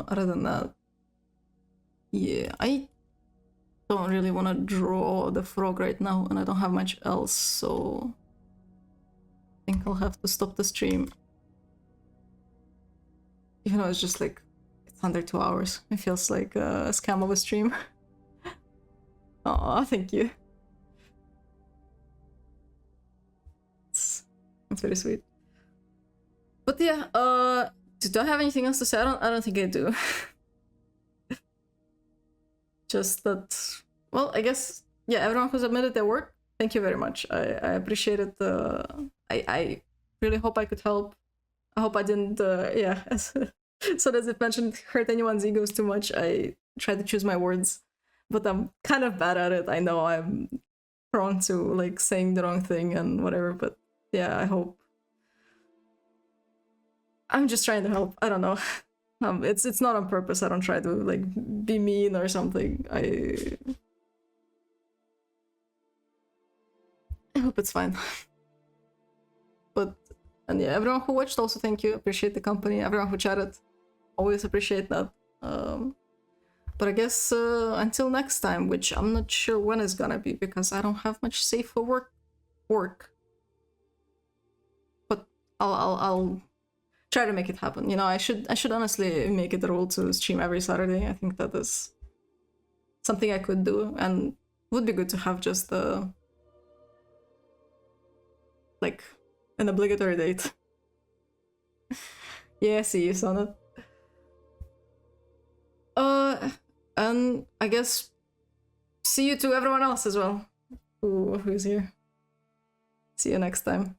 Other than that, yeah, I don't really want to draw the frog right now, and I don't have much else, so I think I'll have to stop the stream. Even though it's just like, it's under 2 hours. It feels like a scam of a stream. Aw, thank you. It's very sweet. But yeah, do I have anything else to say? I don't think I do. Just that, well, I guess, yeah, everyone who submitted their work, thank you very much. I appreciate it. I really hope I could help. I hope I didn't, yeah, so as it mentioned, hurt anyone's egos too much. I try to choose my words, but I'm kind of bad at it. I know I'm prone to like saying the wrong thing and whatever, but yeah, I hope. I'm just trying to help. I don't know. It's not on purpose. I don't try to like be mean or something. I hope it's fine. But and yeah, everyone who watched also thank you. Appreciate the company. Everyone who chatted, always appreciate that. But I guess until next time, which I'm not sure when it's gonna be because I don't have much safe for work. But I'll try to make it happen. You know, I should honestly make it a rule to stream every Saturday. I think that is something I could do, and would be good to have just like an obligatory date. Yeah, see you, Sonnet. And I guess see you to everyone else as well who's here. See you next time.